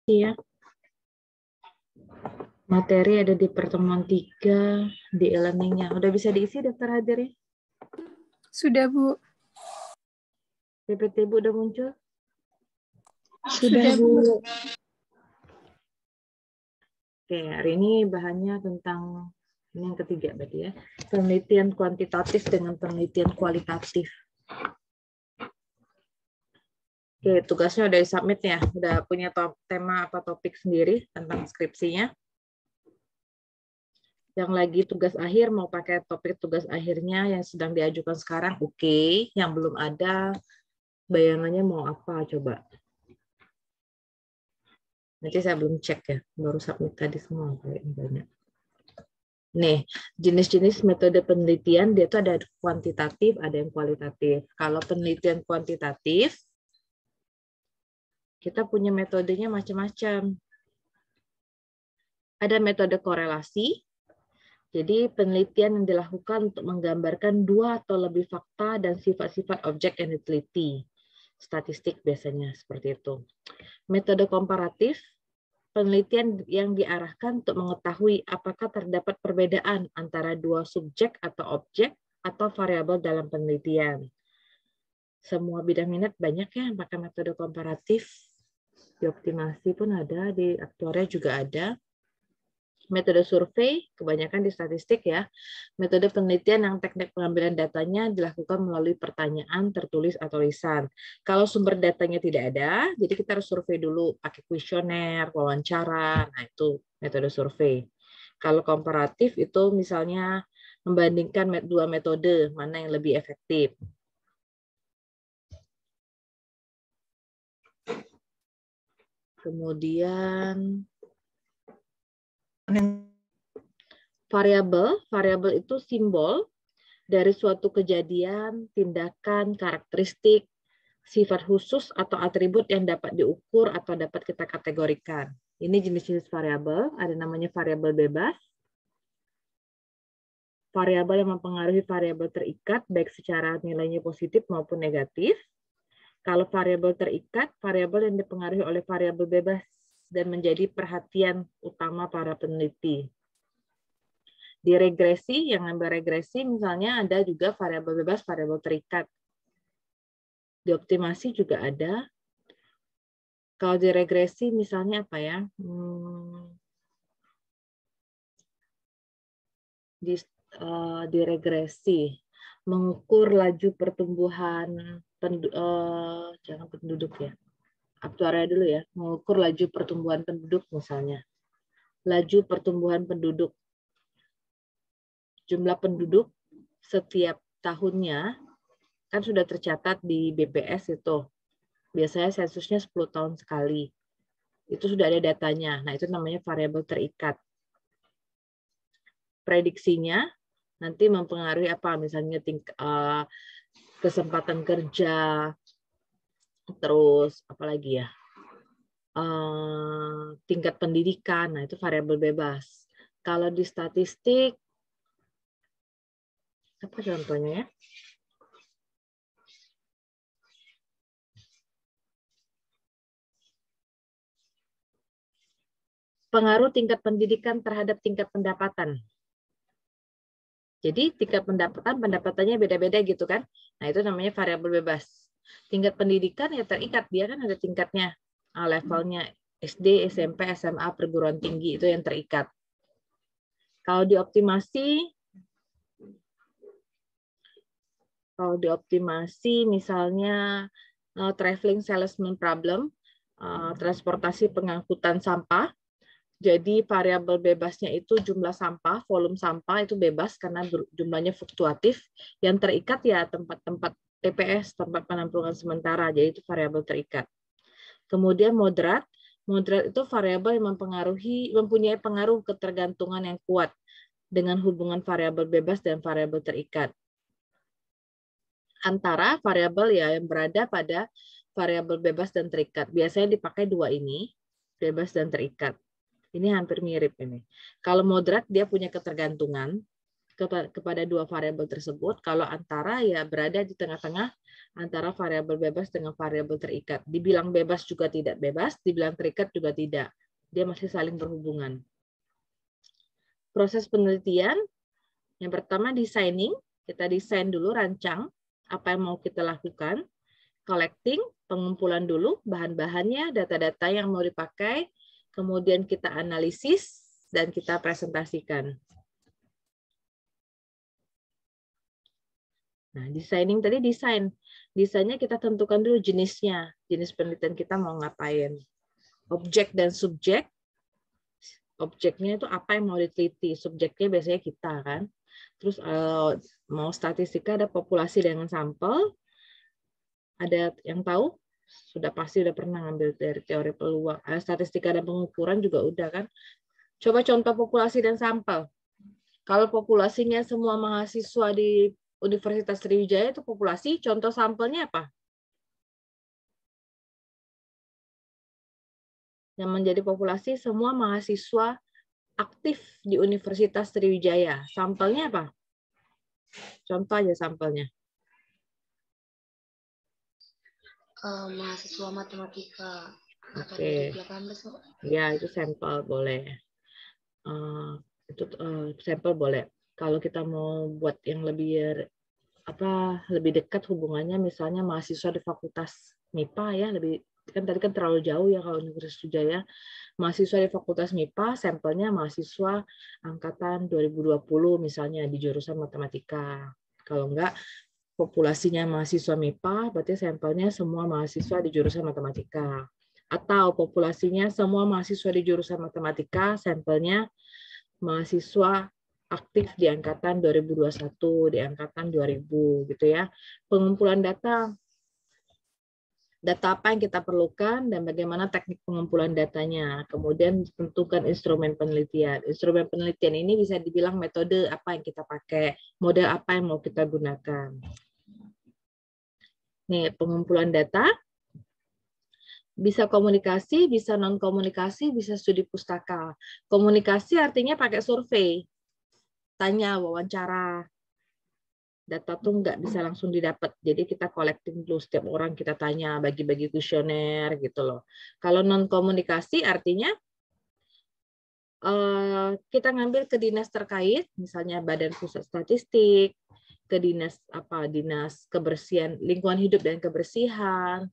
Ya. Materi ada di pertemuan 3 di e-learning-nya. Udah bisa diisi daftar hadirnya? Sudah, Bu. PPT Bu udah muncul? Sudah, Bu. Oke, hari ini bahannya tentang ini yang ketiga berarti ya. Penelitian kuantitatif dengan penelitian kualitatif. Oke, tugasnya udah disubmit ya. Udah punya tema apa topik sendiri tentang skripsinya. Yang lagi tugas akhir mau pakai topik tugas akhirnya yang sedang diajukan sekarang, oke. Yang belum ada bayangannya mau apa coba. Nanti saya belum cek ya, baru submit tadi semua kayaknya banyak. Nih, jenis-jenis metode penelitian dia tuh ada kuantitatif, ada yang kualitatif. Kalau penelitian kuantitatif, kita punya metodenya macam-macam. Ada metode korelasi, jadi penelitian yang dilakukan untuk menggambarkan dua atau lebih fakta dan sifat-sifat objek yang diteliti. Statistik biasanya seperti itu. Metode komparatif, penelitian yang diarahkan untuk mengetahui apakah terdapat perbedaan antara dua subjek atau objek atau variabel dalam penelitian. Semua bidang minat banyak ya yang pakai metode komparatif. Di optimasi pun ada, di aktuaria juga ada. Metode survei, kebanyakan di statistik ya. Metode penelitian yang teknik pengambilan datanya dilakukan melalui pertanyaan tertulis atau lisan. Kalau sumber datanya tidak ada, jadi kita harus survei dulu, pakai kuesioner, wawancara, nah itu metode survei. Kalau komparatif itu misalnya membandingkan dua metode, mana yang lebih efektif. Kemudian variabel itu simbol dari suatu kejadian, tindakan, karakteristik, sifat khusus atau atribut yang dapat diukur atau dapat kita kategorikan. Ini jenis-jenis variabel, ada namanya variabel bebas. Variabel yang mempengaruhi variabel terikat, baik secara nilainya positif maupun negatif. Kalau variabel terikat, variabel yang dipengaruhi oleh variabel bebas dan menjadi perhatian utama para peneliti. Di regresi, yang ngambil regresi misalnya ada juga variabel bebas, variabel terikat. Di optimasi juga ada. Kalau di regresi misalnya apa ya? Di regresi, mengukur laju pertumbuhan jangan penduduk ya. Aktuaria dulu ya, mengukur laju pertumbuhan penduduk misalnya. Laju pertumbuhan penduduk. Jumlah penduduk setiap tahunnya kan sudah tercatat di BPS itu. Biasanya sensusnya 10 tahun sekali. Itu sudah ada datanya. Nah, itu namanya variabel terikat. Prediksinya nanti mempengaruhi apa? Misalnya kesempatan kerja, terus apa lagi ya? Tingkat pendidikan. Nah, itu variabel bebas. Kalau di statistik, apa contohnya ya? Pengaruh tingkat pendidikan terhadap tingkat pendapatan. Jadi tingkat pendapatannya beda-beda gitu kan. Nah, itu namanya variabel bebas. Tingkat pendidikan ya terikat, dia kan ada tingkatnya. Levelnya SD, SMP, SMA, perguruan tinggi itu yang terikat. Kalau di optimasi misalnya traveling salesman problem, transportasi pengangkutan sampah. Jadi variabel bebasnya itu jumlah sampah, volume sampah itu bebas karena jumlahnya fluktuatif. Yang terikat ya tempat-tempat TPS, tempat penampungan sementara. Jadi itu variabel terikat. Kemudian moderat itu variabel yang mempunyai pengaruh ketergantungan yang kuat dengan hubungan variabel bebas dan variabel terikat. Antara variabel ya yang berada pada variabel bebas dan terikat. Biasanya dipakai dua ini, bebas dan terikat. Ini hampir mirip ini. Kalau moderat dia punya ketergantungan, kepada dua variabel tersebut kalau antara ya berada di tengah-tengah antara variabel bebas dengan variabel terikat. Dibilang bebas juga tidak bebas, dibilang terikat juga tidak. Dia masih saling berhubungan. Proses penelitian, yang pertama designing, kita desain dulu, rancang apa yang mau kita lakukan. Collecting, pengumpulan dulu bahan-bahannya, data-data yang mau dipakai, kemudian kita analisis, dan kita presentasikan. Nah, designing tadi desain. Desainnya kita tentukan dulu jenisnya. Jenis penelitian kita mau ngapain. Objek dan subjek. Objeknya itu apa yang mau diteliti. Subjeknya biasanya kita kan. Terus mau statistika ada populasi dengan sampel. Ada yang tahu? Sudah pasti udah pernah ngambil dari teori peluang. Statistika dan pengukuran juga udah kan. Coba contoh populasi dan sampel. Kalau populasinya semua mahasiswa di Universitas Sriwijaya itu populasi, contoh sampelnya apa? Yang menjadi populasi semua mahasiswa aktif di Universitas Sriwijaya. Sampelnya apa? Contoh aja sampelnya. Mahasiswa matematika. Oke. Ya, itu sampel boleh. Itu sampel boleh. Kalau kita mau buat yang lebih dekat hubungannya, misalnya mahasiswa di Fakultas MIPA ya, kan tadi kan terlalu jauh ya kalau Universitas Sriwijaya. Mahasiswa di Fakultas MIPA, sampelnya mahasiswa angkatan 2020 misalnya di jurusan matematika. Kalau enggak, populasinya mahasiswa MIPA, berarti sampelnya semua mahasiswa di jurusan matematika. Atau populasinya semua mahasiswa di jurusan matematika, sampelnya mahasiswa aktif di angkatan 2021, di angkatan 2000 gitu ya. Pengumpulan data apa yang kita perlukan dan bagaimana teknik pengumpulan datanya. Kemudian tentukan instrumen penelitian. Instrumen penelitian ini bisa dibilang metode apa yang kita pakai, model apa yang mau kita gunakan. Nih, pengumpulan data bisa komunikasi, bisa non komunikasi, bisa studi pustaka. Komunikasi artinya pakai survei. Tanya, wawancara. Data tuh nggak bisa langsung didapat. Jadi kita collecting dulu, setiap orang kita tanya, bagi-bagi kuesioner gitu loh. Kalau non komunikasi artinya kita ngambil ke dinas terkait, misalnya Badan Pusat Statistik, ke dinas kebersihan, lingkungan hidup dan kebersihan,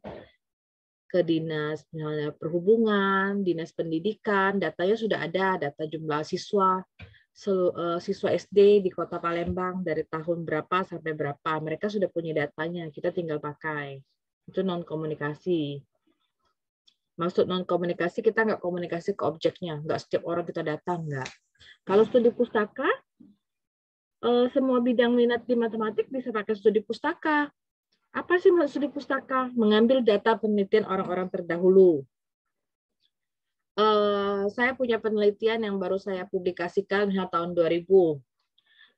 ke dinas misalnya perhubungan, dinas pendidikan, datanya sudah ada, data jumlah siswa SD di Kota Palembang dari tahun berapa sampai berapa. Mereka sudah punya datanya, kita tinggal pakai. Itu non-komunikasi. Maksud non-komunikasi, kita nggak komunikasi ke objeknya. Nggak setiap orang kita datang, nggak. Kalau studi pustaka, semua bidang minat di matematik bisa pakai studi pustaka. Apa sih maksud studi pustaka? Mengambil data penelitian orang-orang terdahulu. Saya punya penelitian yang baru saya publikasikan tahun 2000.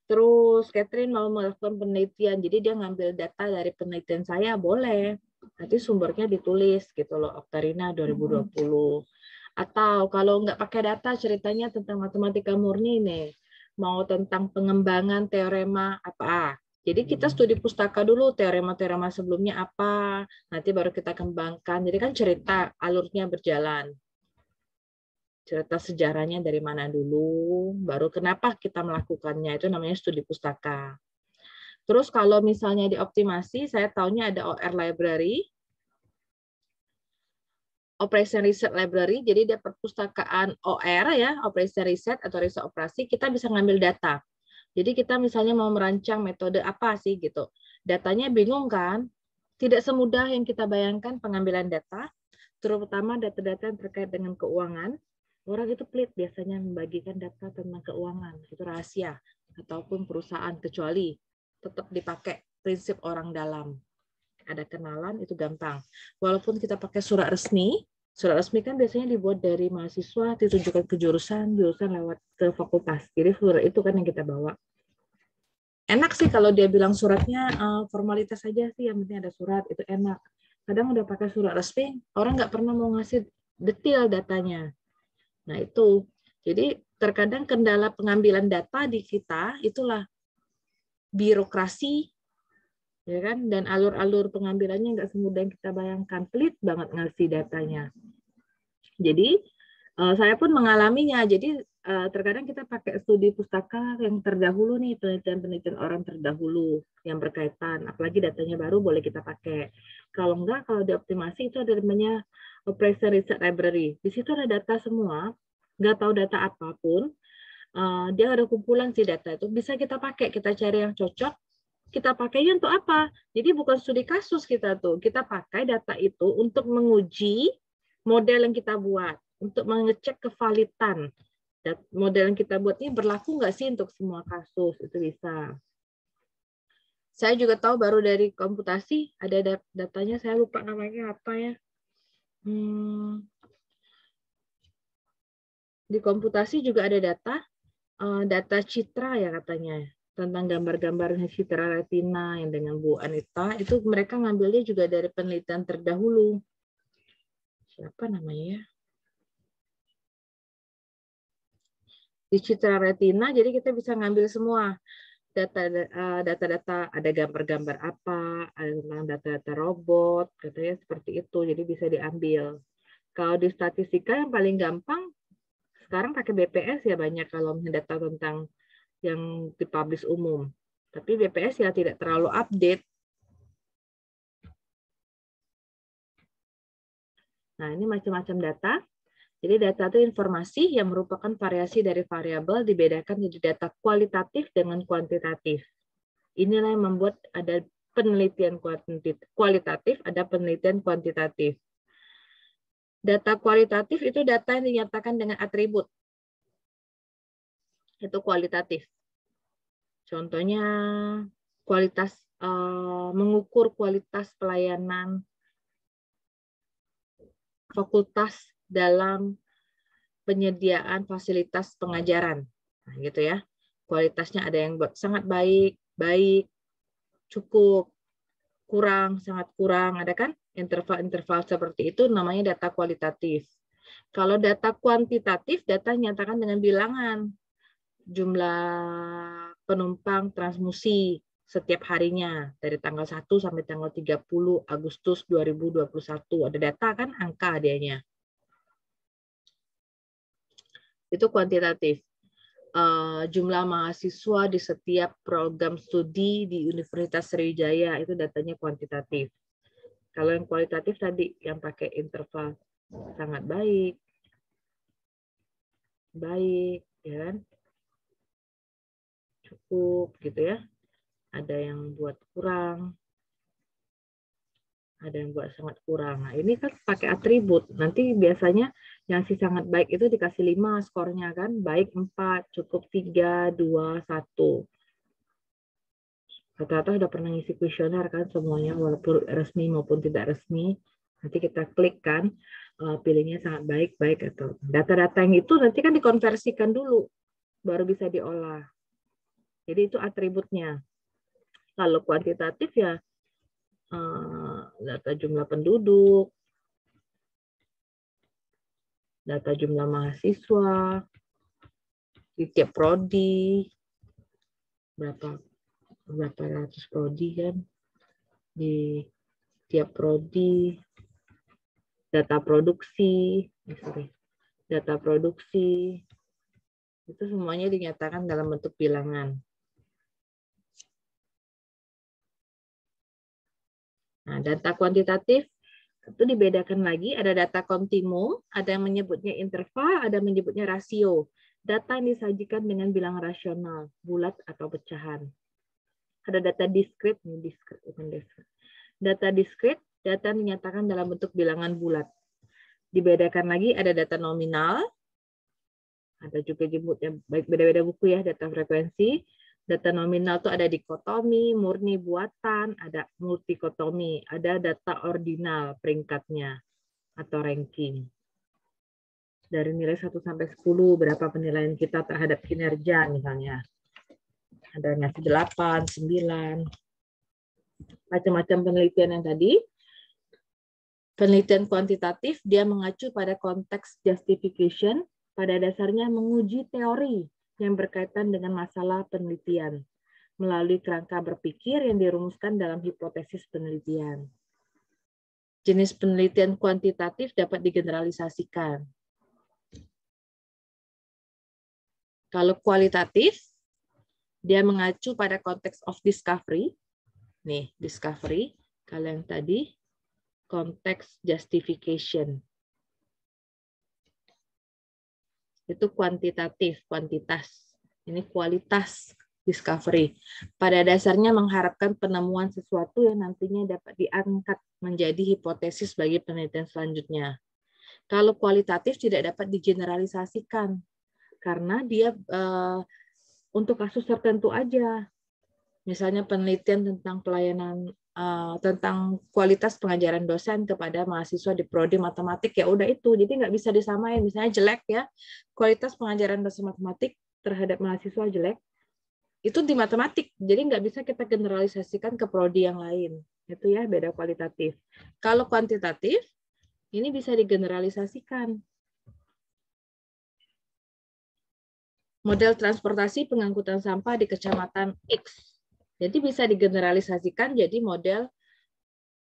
Terus Catherine mau melakukan penelitian, jadi dia ngambil data dari penelitian saya, boleh. Nanti sumbernya ditulis gitu loh, Oktarina 2020. Atau kalau nggak pakai data, ceritanya tentang matematika murni nih, mau tentang pengembangan teorema apa. Jadi kita studi pustaka dulu, teorema-teorema sebelumnya apa, nanti baru kita kembangkan. Jadi kan cerita, alurnya berjalan. Cerita sejarahnya dari mana dulu, baru kenapa kita melakukannya, itu namanya studi pustaka. Terus kalau misalnya dioptimasi, saya tahunya ada OR Library, Operation Research Library, jadi dia perpustakaan OR ya, Operation Research atau riset operasi, kita bisa ngambil data. Jadi kita misalnya mau merancang metode apa sih gitu. Datanya bingung kan? Tidak semudah yang kita bayangkan pengambilan data, terutama data-data yang terkait dengan keuangan. Orang itu pelit biasanya membagikan data tentang keuangan, itu rahasia, ataupun perusahaan, kecuali tetap dipakai prinsip orang dalam. Ada kenalan, itu gampang. Walaupun kita pakai surat resmi kan biasanya dibuat dari mahasiswa, ditujukan ke jurusan lewat ke fakultas. Jadi surat itu kan yang kita bawa. Enak sih kalau dia bilang suratnya formalitas saja sih, yang penting ada surat, itu enak. Kadang udah pakai surat resmi, orang nggak pernah mau ngasih detail datanya. Nah itu, jadi terkadang kendala pengambilan data di kita itulah birokrasi, ya kan, dan alur-alur pengambilannya nggak semudah yang kita bayangkan, pelit banget ngasih datanya. Jadi saya pun mengalaminya. Jadi terkadang kita pakai studi pustaka yang terdahulu nih, penelitian-penelitian orang terdahulu yang berkaitan, apalagi datanya baru boleh kita pakai. Kalau enggak, kalau dioptimasi itu ada namanya Operation Research Library. Di situ ada data semua, nggak tahu data apapun, dia ada kumpulan si data itu, bisa kita pakai, kita cari yang cocok, kita pakainya untuk apa? Jadi bukan studi kasus kita tuh, kita pakai data itu untuk menguji model yang kita buat, untuk mengecek kevalitan model yang kita buat ini berlaku nggak sih untuk semua kasus, itu bisa. Saya juga tahu baru dari komputasi ada datanya, saya lupa namanya apa ya. Di komputasi juga ada data citra ya katanya, tentang gambar-gambar citra retina yang dengan Bu Anita, itu mereka ngambilnya juga dari penelitian terdahulu. Siapa namanya ya? Di citra retina, jadi kita bisa ngambil semua data-data, ada gambar-gambar apa, ada tentang data-data robot, katanya seperti itu, jadi bisa diambil. Kalau di statistika yang paling gampang, sekarang pakai BPS ya banyak kalau data tentang yang dipublish umum. Tapi BPS ya tidak terlalu update. Nah, ini macam-macam data. Jadi data itu informasi yang merupakan variasi dari variabel dibedakan jadi data kualitatif dengan kuantitatif. Inilah yang membuat ada penelitian kualitatif, ada penelitian kuantitatif. Data kualitatif itu data yang dinyatakan dengan atribut. Itu kualitatif. Contohnya kualitas, mengukur kualitas pelayanan fakultas dalam penyediaan fasilitas pengajaran. Nah, gitu ya. Kualitasnya ada yang sangat baik, cukup, kurang, sangat kurang, ada kan? Interval-interval seperti itu namanya data kualitatif. Kalau data kuantitatif, data nyatakan dengan bilangan. Jumlah penumpang transmusi setiap harinya dari tanggal 1 sampai tanggal 30 Agustus 2021. Ada data kan, angka adanya. Itu kuantitatif. Jumlah mahasiswa di setiap program studi di Universitas Sriwijaya, itu datanya kuantitatif. Kalau yang kualitatif tadi, yang pakai interval sangat baik, ya kan? Cukup, gitu ya. Ada yang buat kurang, ada yang buat sangat kurang. Nah, ini kan pakai atribut. Nanti biasanya yang si sangat baik itu dikasih 5 skornya kan. Baik 4, cukup 3, 2, 1. Rata-rata sudah pernah ngisi kuesioner kan semuanya, walaupun resmi maupun tidak resmi. Nanti kita klik kan, pilihnya sangat baik, atau data-data yang itu nanti kan dikonversikan dulu, baru bisa diolah. Jadi itu atributnya. Kalau kuantitatif ya data jumlah penduduk, data jumlah mahasiswa, di tiap prodi, berapa ratus prodi kan, di tiap prodi, data produksi, itu semuanya dinyatakan dalam bentuk bilangan. Nah, data kuantitatif itu dibedakan lagi, ada data kontinum, ada yang menyebutnya interval, ada yang menyebutnya rasio. Data yang disajikan dengan bilangan rasional, bulat atau pecahan. Ada data diskrit, data diskrit, data yang dinyatakan dalam bentuk bilangan bulat. Dibedakan lagi ada data nominal, ada juga jemputnya baik beda-beda buku ya, data frekuensi. Data nominal itu ada dikotomi, murni buatan, ada multikotomi, ada data ordinal peringkatnya atau ranking. Dari nilai 1 sampai 10 berapa penilaian kita terhadap kinerja misalnya. Ada ngasih 8, 9. Macam-macam penelitian yang tadi. Penelitian kuantitatif dia mengacu pada konteks justification, pada dasarnya menguji teori yang berkaitan dengan masalah penelitian. melalui kerangka berpikir yang dirumuskan dalam hipotesis penelitian. Jenis penelitian kuantitatif dapat digeneralisasikan. Kalau kualitatif, dia mengacu pada konteks of discovery. Nih, discovery. Kalau yang tadi, konteks justification. Itu kuantitatif, kuantitas. Ini kualitas discovery. Pada dasarnya mengharapkan penemuan sesuatu yang nantinya dapat diangkat menjadi hipotesis bagi penelitian selanjutnya. Kalau kualitatif tidak dapat digeneralisasikan, karena dia untuk kasus tertentu aja. Misalnya penelitian tentang pelayanan, tentang kualitas pengajaran dosen kepada mahasiswa di prodi matematik, ya udah itu, jadi nggak bisa disamain. Misalnya jelek ya, kualitas pengajaran dosen matematik terhadap mahasiswa jelek, itu di matematik, jadi nggak bisa kita generalisasikan ke prodi yang lain. Itu ya, beda kualitatif. Kalau kuantitatif, ini bisa digeneralisasikan. Model transportasi pengangkutan sampah di Kecamatan X. Jadi bisa digeneralisasikan jadi model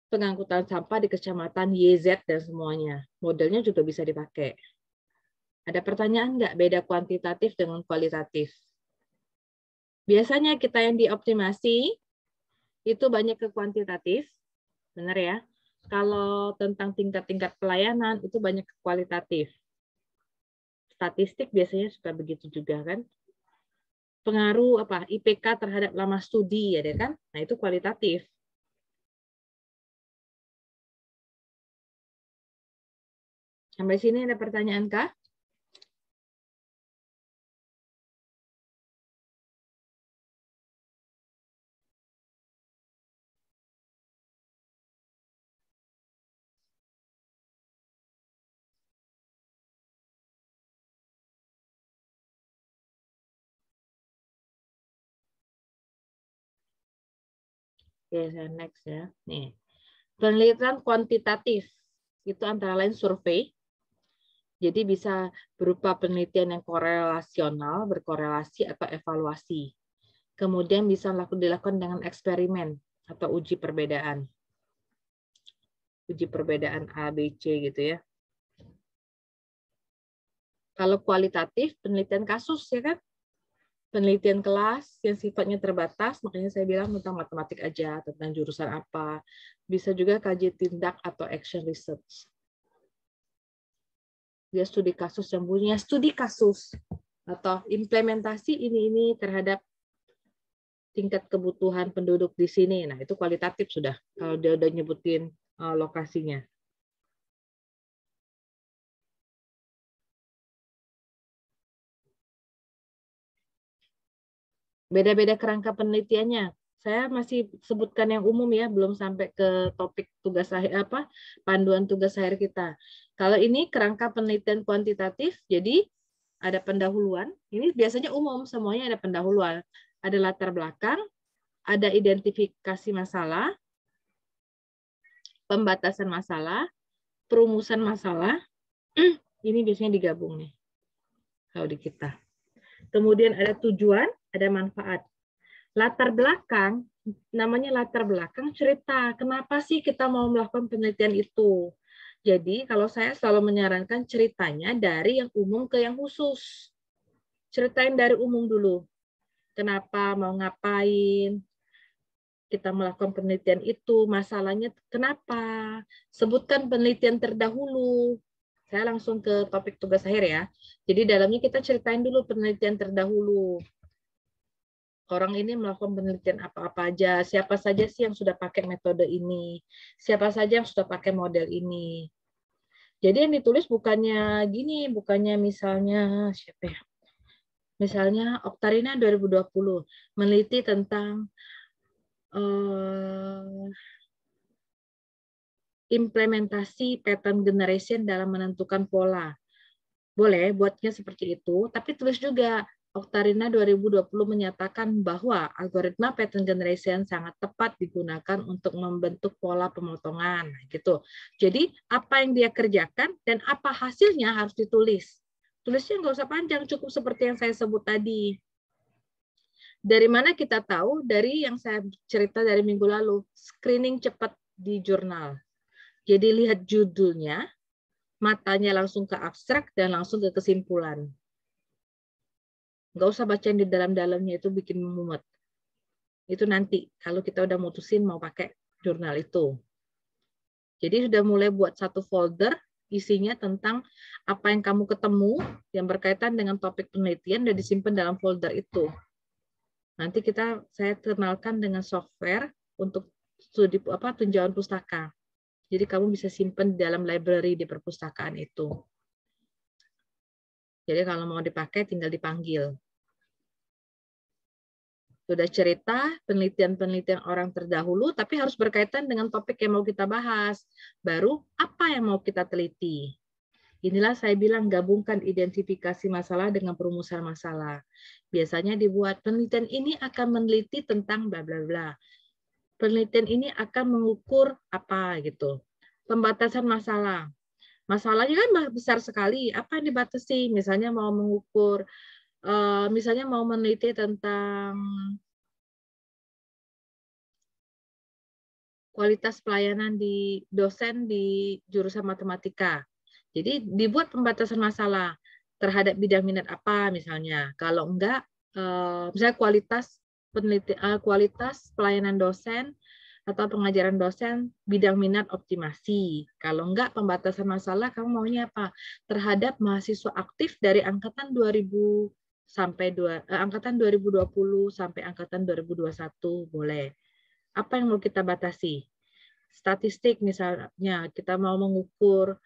pengangkutan sampah di Kecamatan YZ dan semuanya. Modelnya juga bisa dipakai. Ada pertanyaan nggak beda kuantitatif dengan kualitatif? Biasanya kita yang dioptimasi itu banyak ke kuantitatif, benar ya? Kalau tentang tingkat-tingkat pelayanan itu banyak ke kualitatif. Statistik biasanya suka begitu juga kan? Pengaruh apa IPK terhadap lama studi ya kan? Nah, itu kualitatif. Sampai sini ada pertanyaan kah? Oke, saya next ya. Nih. Penelitian kuantitatif itu antara lain survei. Jadi bisa berupa penelitian yang korelasional, berkorelasi atau evaluasi. Kemudian bisa dilakukan dengan eksperimen atau uji perbedaan. Uji perbedaan A, B, C gitu ya. Kalau kualitatif, penelitian kasus ya kan? Penelitian kelas yang sifatnya terbatas, makanya saya bilang tentang matematik aja, tentang jurusan apa. Bisa juga kaji tindak atau action research. Dia studi kasus yang punya studi kasus atau implementasi ini terhadap tingkat kebutuhan penduduk di sini. Nah, itu kualitatif sudah kalau dia udah nyebutin lokasinya. Beda-beda kerangka penelitiannya. Saya masih sebutkan yang umum ya, belum sampai ke topik tugas akhir apa panduan tugas akhir kita. Kalau ini kerangka penelitian kuantitatif, jadi ada pendahuluan. Ini biasanya umum, semuanya ada pendahuluan. Ada latar belakang, ada identifikasi masalah, pembatasan masalah, perumusan masalah. Ini biasanya digabung nih kalau di kita. Kemudian ada tujuan, ada manfaat. Latar belakang, namanya latar belakang cerita. Kenapa sih kita mau melakukan penelitian itu? Jadi kalau saya selalu menyarankan ceritanya dari yang umum ke yang khusus. Ceritain dari umum dulu. Kenapa mau ngapain? Kita melakukan penelitian itu, masalahnya kenapa? Sebutkan penelitian terdahulu. Saya langsung ke topik tugas akhir ya. Jadi dalamnya kita ceritain dulu penelitian terdahulu. Orang ini melakukan penelitian apa-apa aja, siapa saja sih yang sudah pakai metode ini, siapa saja yang sudah pakai model ini. Jadi yang ditulis bukannya gini, bukannya misalnya siapa ya? Misalnya Oktarina 2020 meneliti tentang implementasi pattern generation dalam menentukan pola. Boleh buatnya seperti itu, tapi tulis juga Oktarina 2020 menyatakan bahwa algoritma pattern generation sangat tepat digunakan untuk membentuk pola pemotongan, gitu. Jadi apa yang dia kerjakan dan apa hasilnya harus ditulis. Tulisnya nggak usah panjang, cukup seperti yang saya sebut tadi. Dari mana kita tahu? Dari yang saya cerita dari minggu lalu, screening cepat di jurnal. Jadi lihat judulnya, matanya langsung ke abstrak dan langsung ke kesimpulan. Nggak usah bacain di dalam-dalamnya, itu bikin mumet. Itu nanti kalau kita udah mutusin mau pakai jurnal itu. Jadi sudah mulai buat satu folder isinya tentang apa yang kamu ketemu yang berkaitan dengan topik penelitian dan disimpan dalam folder itu. Nanti saya kenalkan dengan software untuk studi tinjauan pustaka. Jadi kamu bisa simpan di dalam library di perpustakaan itu. Jadi kalau mau dipakai tinggal dipanggil. Sudah cerita penelitian-penelitian orang terdahulu, tapi harus berkaitan dengan topik yang mau kita bahas. Baru apa yang mau kita teliti. Inilah saya bilang gabungkan identifikasi masalah dengan perumusan masalah. Biasanya dibuat penelitian ini akan meneliti tentang bla bla bla. Penelitian ini akan mengukur apa gitu. Pembatasan masalah. Masalahnya kan besar sekali. Apa yang dibatasi? Misalnya mau mengukur, misalnya mau meneliti tentang kualitas pelayanan di dosen di jurusan matematika. Jadi dibuat pembatasan masalah terhadap bidang minat apa misalnya. Kalau enggak, misalnya kualitas pelayanan dosen atau pengajaran dosen bidang minat optimasi. Kalau enggak pembatasan masalah, kamu maunya apa? Terhadap mahasiswa aktif dari angkatan 2000 sampai angkatan 2020 sampai angkatan 2021 boleh. Apa yang mau kita batasi? Statistik misalnya, kita mau mengukur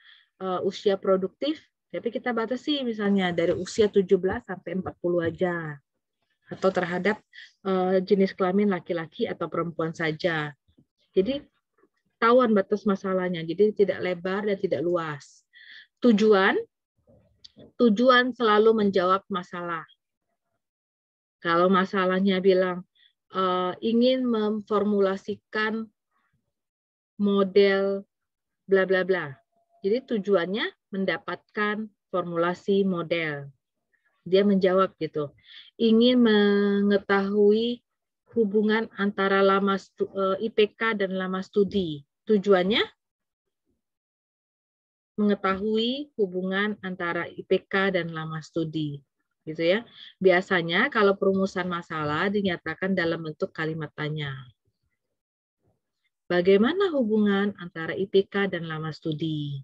usia produktif, tapi kita batasi misalnya dari usia 17 sampai 40 aja. Atau terhadap jenis kelamin laki-laki atau perempuan saja. Jadi tahuan batas masalahnya, jadi tidak lebar dan tidak luas. Tujuan selalu menjawab masalah. Kalau masalahnya bilang ingin memformulasikan model bla bla bla. Jadi tujuannya mendapatkan formulasi model. Dia menjawab gitu. Ingin mengetahui hubungan antara IPK dan lama studi. Tujuannya mengetahui hubungan antara IPK dan lama studi. Gitu ya. Biasanya kalau perumusan masalah dinyatakan dalam bentuk kalimat tanya. Bagaimana hubungan antara IPK dan lama studi?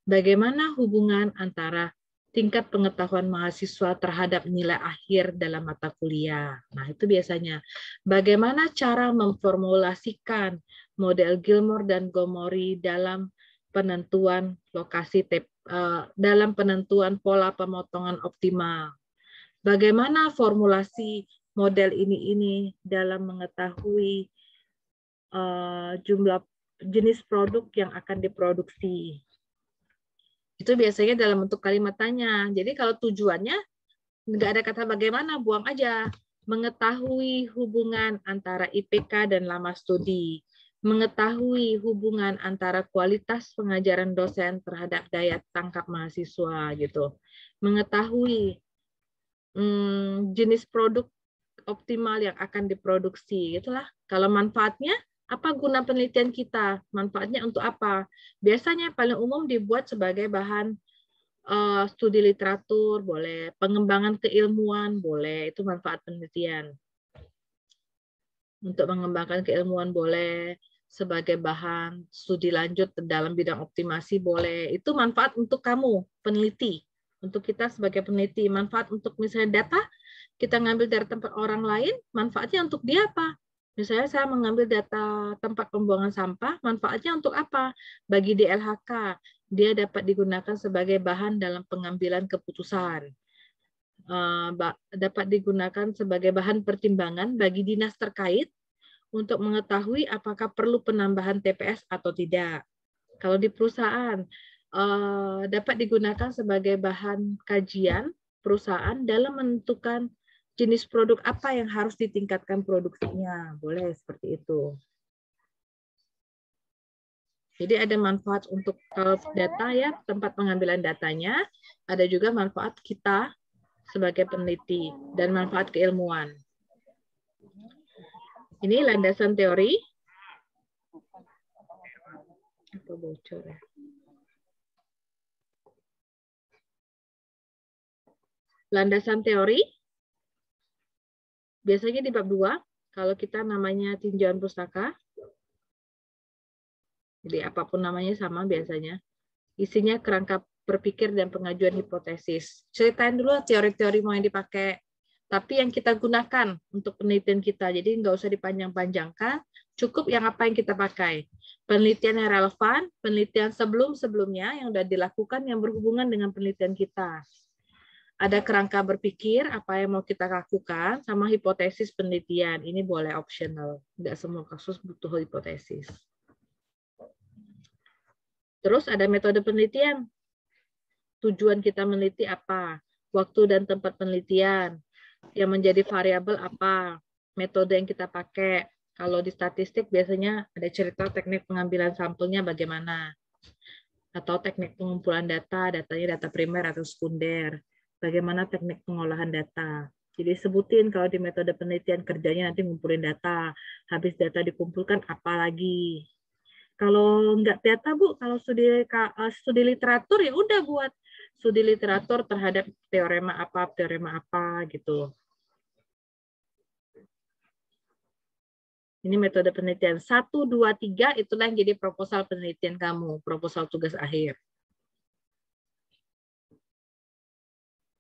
Bagaimana hubungan antara tingkat pengetahuan mahasiswa terhadap nilai akhir dalam mata kuliah? Nah, itu biasanya. Bagaimana cara memformulasikan model Gilmore dan Gomori dalam penentuan dalam penentuan pola pemotongan optimal? Bagaimana formulasi model ini dalam mengetahui jumlah jenis produk yang akan diproduksi? Itu biasanya dalam bentuk kalimat tanya. Jadi kalau tujuannya nggak ada kata bagaimana, buang aja. Mengetahui hubungan antara IPK dan lama studi. Mengetahui hubungan antara kualitas pengajaran dosen terhadap daya tangkap mahasiswa gitu. Mengetahui jenis produk optimal yang akan diproduksi. Itulah. Kalau manfaatnya, apa guna penelitian kita? Manfaatnya untuk apa? Biasanya paling umum dibuat sebagai bahan studi literatur, boleh. Pengembangan keilmuan, boleh. Itu manfaat penelitian. Untuk mengembangkan keilmuan, boleh. Sebagai bahan studi lanjut dalam bidang optimasi, boleh. Itu manfaat untuk kamu, peneliti. Untuk kita sebagai peneliti. Manfaat untuk misalnya data, kita ngambil dari tempat orang lain, manfaatnya untuk dia apa? Misalnya saya mengambil data tempat pembuangan sampah, manfaatnya untuk apa? Bagi DLHK, dia dapat digunakan sebagai bahan dalam pengambilan keputusan. Dapat digunakan sebagai bahan pertimbangan bagi dinas terkait untuk mengetahui apakah perlu penambahan TPS atau tidak. Kalau di perusahaan, dapat digunakan sebagai bahan kajian perusahaan dalam menentukan jenis produk apa yang harus ditingkatkan produksinya. Boleh seperti itu. Jadi ada manfaat untuk data ya, tempat pengambilan datanya. Ada juga manfaat kita sebagai peneliti dan manfaat keilmuan. Ini landasan teori. Apa bocor ya? Landasan teori. Biasanya di bab 2, kalau kita namanya tinjauan pustaka. Jadi apapun namanya sama biasanya. Isinya kerangka berpikir dan pengajuan hipotesis. Ceritain dulu teori-teori mau yang dipakai. Tapi yang kita gunakan untuk penelitian kita. Jadi nggak usah dipanjang-panjangkan. Cukup yang apa yang kita pakai. Penelitian yang relevan, penelitian sebelum-sebelumnya yang sudah dilakukan yang berhubungan dengan penelitian kita. Ada kerangka berpikir, apa yang mau kita lakukan, sama hipotesis penelitian. Ini boleh optional. Nggak semua kasus butuh hipotesis. Terus ada metode penelitian. Tujuan kita meneliti apa? Waktu dan tempat penelitian. Yang menjadi variabel apa? Metode yang kita pakai. Kalau di statistik biasanya ada cerita teknik pengambilan sampelnya bagaimana. Atau teknik pengumpulan data, datanya data primer atau sekunder. Bagaimana teknik pengolahan data. Jadi sebutin kalau di metode penelitian kerjanya nanti ngumpulin data. Habis data dikumpulkan apa lagi. Kalau nggak data, Bu, kalau studi literatur ya udah buat studi literatur terhadap teorema apa gitu. Ini metode penelitian 1, 2, 3 itulah yang jadi proposal penelitian kamu, proposal tugas akhir.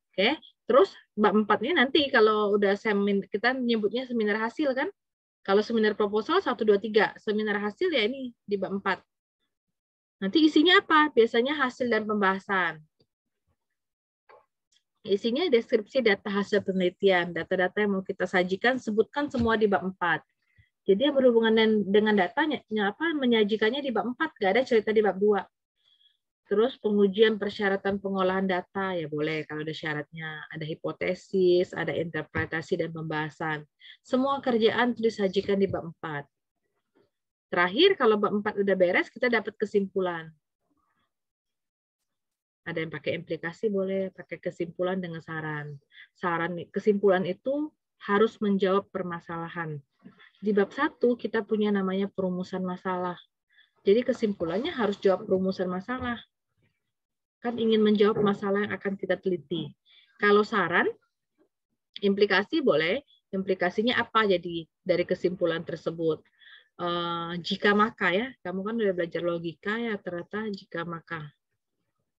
Oke, terus bab 4-nya nanti kalau udah kita nyebutnya seminar hasil kan? Kalau seminar proposal 1, 2, 3, seminar hasil ya ini di bab 4. Nanti isinya apa? Biasanya hasil dan pembahasan. Isinya deskripsi data hasil penelitian, data-data yang mau kita sajikan, sebutkan semua di bab 4. Jadi yang berhubungan dengan datanya, menyajikannya di bab 4, nggak ada cerita di bab 2. Terus pengujian persyaratan pengolahan data, ya boleh kalau ada syaratnya. Ada hipotesis, ada interpretasi, dan pembahasan. Semua kerjaan itu disajikan di bab 4. Terakhir, kalau bab 4 udah beres, kita dapat kesimpulan. Ada yang pakai implikasi, boleh pakai kesimpulan dengan saran. Kesimpulan itu harus menjawab permasalahan. Di bab 1, kita punya namanya perumusan masalah. Jadi kesimpulannya harus jawab perumusan masalah. Kan ingin menjawab masalah yang akan kita teliti. Kalau saran, implikasi boleh. Implikasinya apa jadi dari kesimpulan tersebut? Jika maka ya, kamu kan udah belajar logika ya, ternyata jika maka.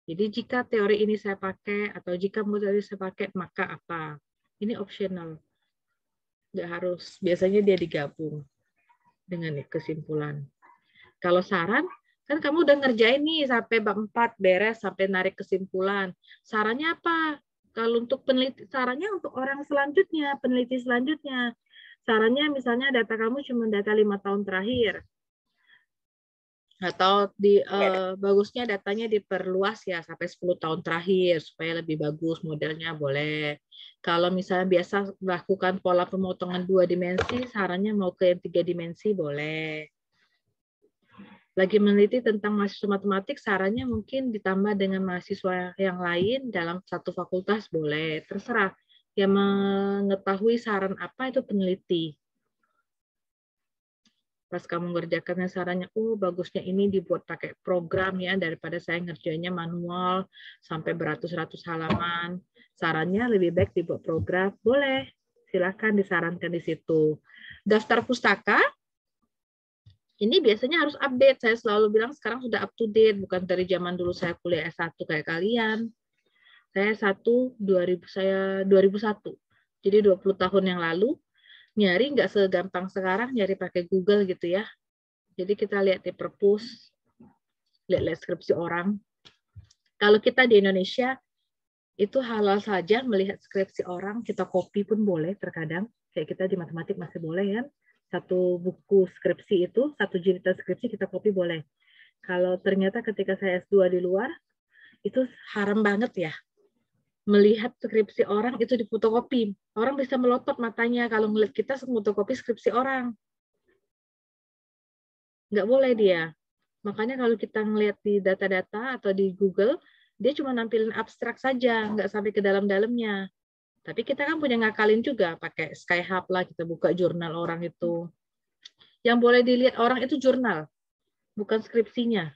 Jadi jika teori ini saya pakai, atau jika teori saya pakai, maka apa? Ini optional. Nggak harus. Biasanya dia digabung dengan kesimpulan. Kalau saran, kan kamu udah ngerjain nih sampai bab 4 beres sampai narik kesimpulan. Sarannya apa? Kalau untuk peneliti, sarannya untuk orang selanjutnya, peneliti selanjutnya. Sarannya misalnya data kamu cuma data 5 tahun terakhir. Atau bagusnya datanya diperluas ya sampai 10 tahun terakhir supaya lebih bagus modelnya boleh. Kalau misalnya biasa melakukan pola pemotongan 2 dimensi, sarannya mau ke yang 3 dimensi boleh. Lagi meneliti tentang mahasiswa matematik, sarannya mungkin ditambah dengan mahasiswa yang lain dalam satu fakultas boleh, terserah. Yang mengetahui saran apa itu peneliti. Pas kamu ngerjakannya sarannya, oh bagusnya ini dibuat pakai program ya, daripada saya ngerjainnya manual sampai beratus-ratus halaman. Sarannya lebih baik dibuat program, boleh. Silakan disarankan di situ. Daftar pustaka, ini biasanya harus update. Saya selalu bilang sekarang sudah up to date, bukan dari zaman dulu saya kuliah S1 kayak kalian. Saya 2001. Jadi 20 tahun yang lalu, nyari nggak segampang sekarang nyari pakai Google gitu ya. Jadi kita lihat di perpus, lihat skripsi orang. Kalau kita di Indonesia, itu halal saja melihat skripsi orang, kita copy pun boleh terkadang. Kayak kita di matematik masih boleh kan. Satu buku skripsi itu, satu jilidan skripsi kita copy boleh. Kalau ternyata ketika saya S2 di luar, itu haram banget ya. Melihat skripsi orang itu difotokopi. Orang bisa melotot matanya kalau ngeliat kita fotokopi skripsi orang. Nggak boleh dia. Makanya kalau kita ngeliat di data-data atau di Google, dia cuma nampilin abstrak saja, nggak sampai ke dalam-dalamnya. Tapi kita kan punya ngakalin juga, pakai Skyhub lah, kita buka jurnal orang itu. Yang boleh dilihat orang itu jurnal, bukan skripsinya.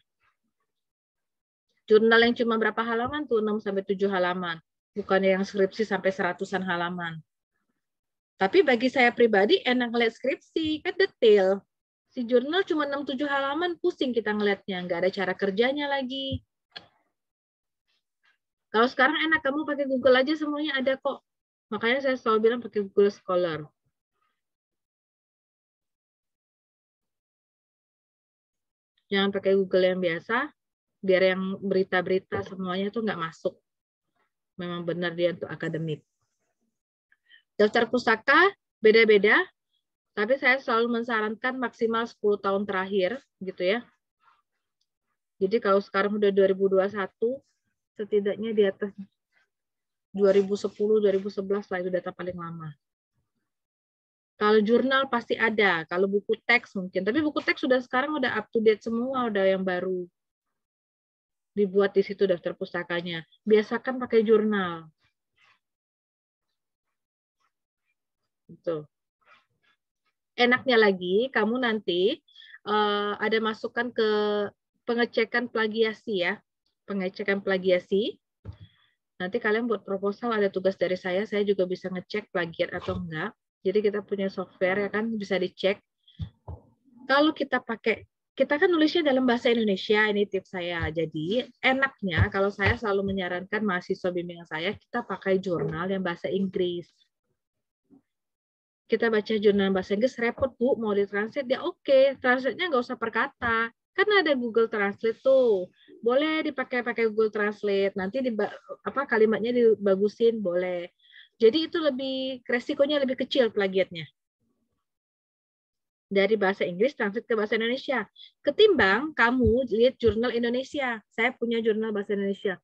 Jurnal yang cuma berapa halaman tuh, 6-7 halaman. Bukan yang skripsi sampai 100-an halaman. Tapi bagi saya pribadi enak ngeliat skripsi, kan detail. Si jurnal cuma 6-7 halaman, pusing kita ngeliatnya. Nggak ada cara kerjanya lagi. Kalau sekarang enak, kamu pakai Google aja semuanya ada kok. Makanya saya selalu bilang pakai Google Scholar. Jangan pakai Google yang biasa, biar yang berita-berita semuanya tuh nggak masuk. Memang benar dia untuk akademik. Daftar pustaka beda-beda, tapi saya selalu mensarankan maksimal 10 tahun terakhir, gitu ya. Jadi kalau sekarang udah 2021, setidaknya di atas 2010, 2011 lah itu data paling lama. Kalau jurnal pasti ada, kalau buku teks mungkin. Tapi buku teks sudah sekarang udah up to date semua, udah yang baru. Dibuat di situ daftar pustakanya. Biasakan pakai jurnal. Gitu. Enaknya lagi, kamu nanti ada masukan ke pengecekan plagiasi ya. Pengecekan plagiasi. Nanti kalian buat proposal, ada tugas dari saya juga bisa ngecek plagiat atau enggak. Jadi kita punya software ya kan, bisa dicek. Kalau kita pakai, kita kan nulisnya dalam bahasa Indonesia, ini tips saya. Jadi enaknya kalau saya selalu menyarankan mahasiswa bimbingan saya, kita pakai jurnal yang bahasa Inggris. Kita baca jurnal bahasa Inggris, repot Bu, mau ditranslate, ya oke, translate-nya nggak usah per kata. Kan ada Google Translate tuh. Boleh pakai Google Translate, nanti kalimatnya dibagusin, boleh. Jadi itu resikonya lebih kecil plagiatnya. Dari bahasa Inggris translate ke bahasa Indonesia. Ketimbang kamu lihat jurnal Indonesia. Saya punya jurnal bahasa Indonesia.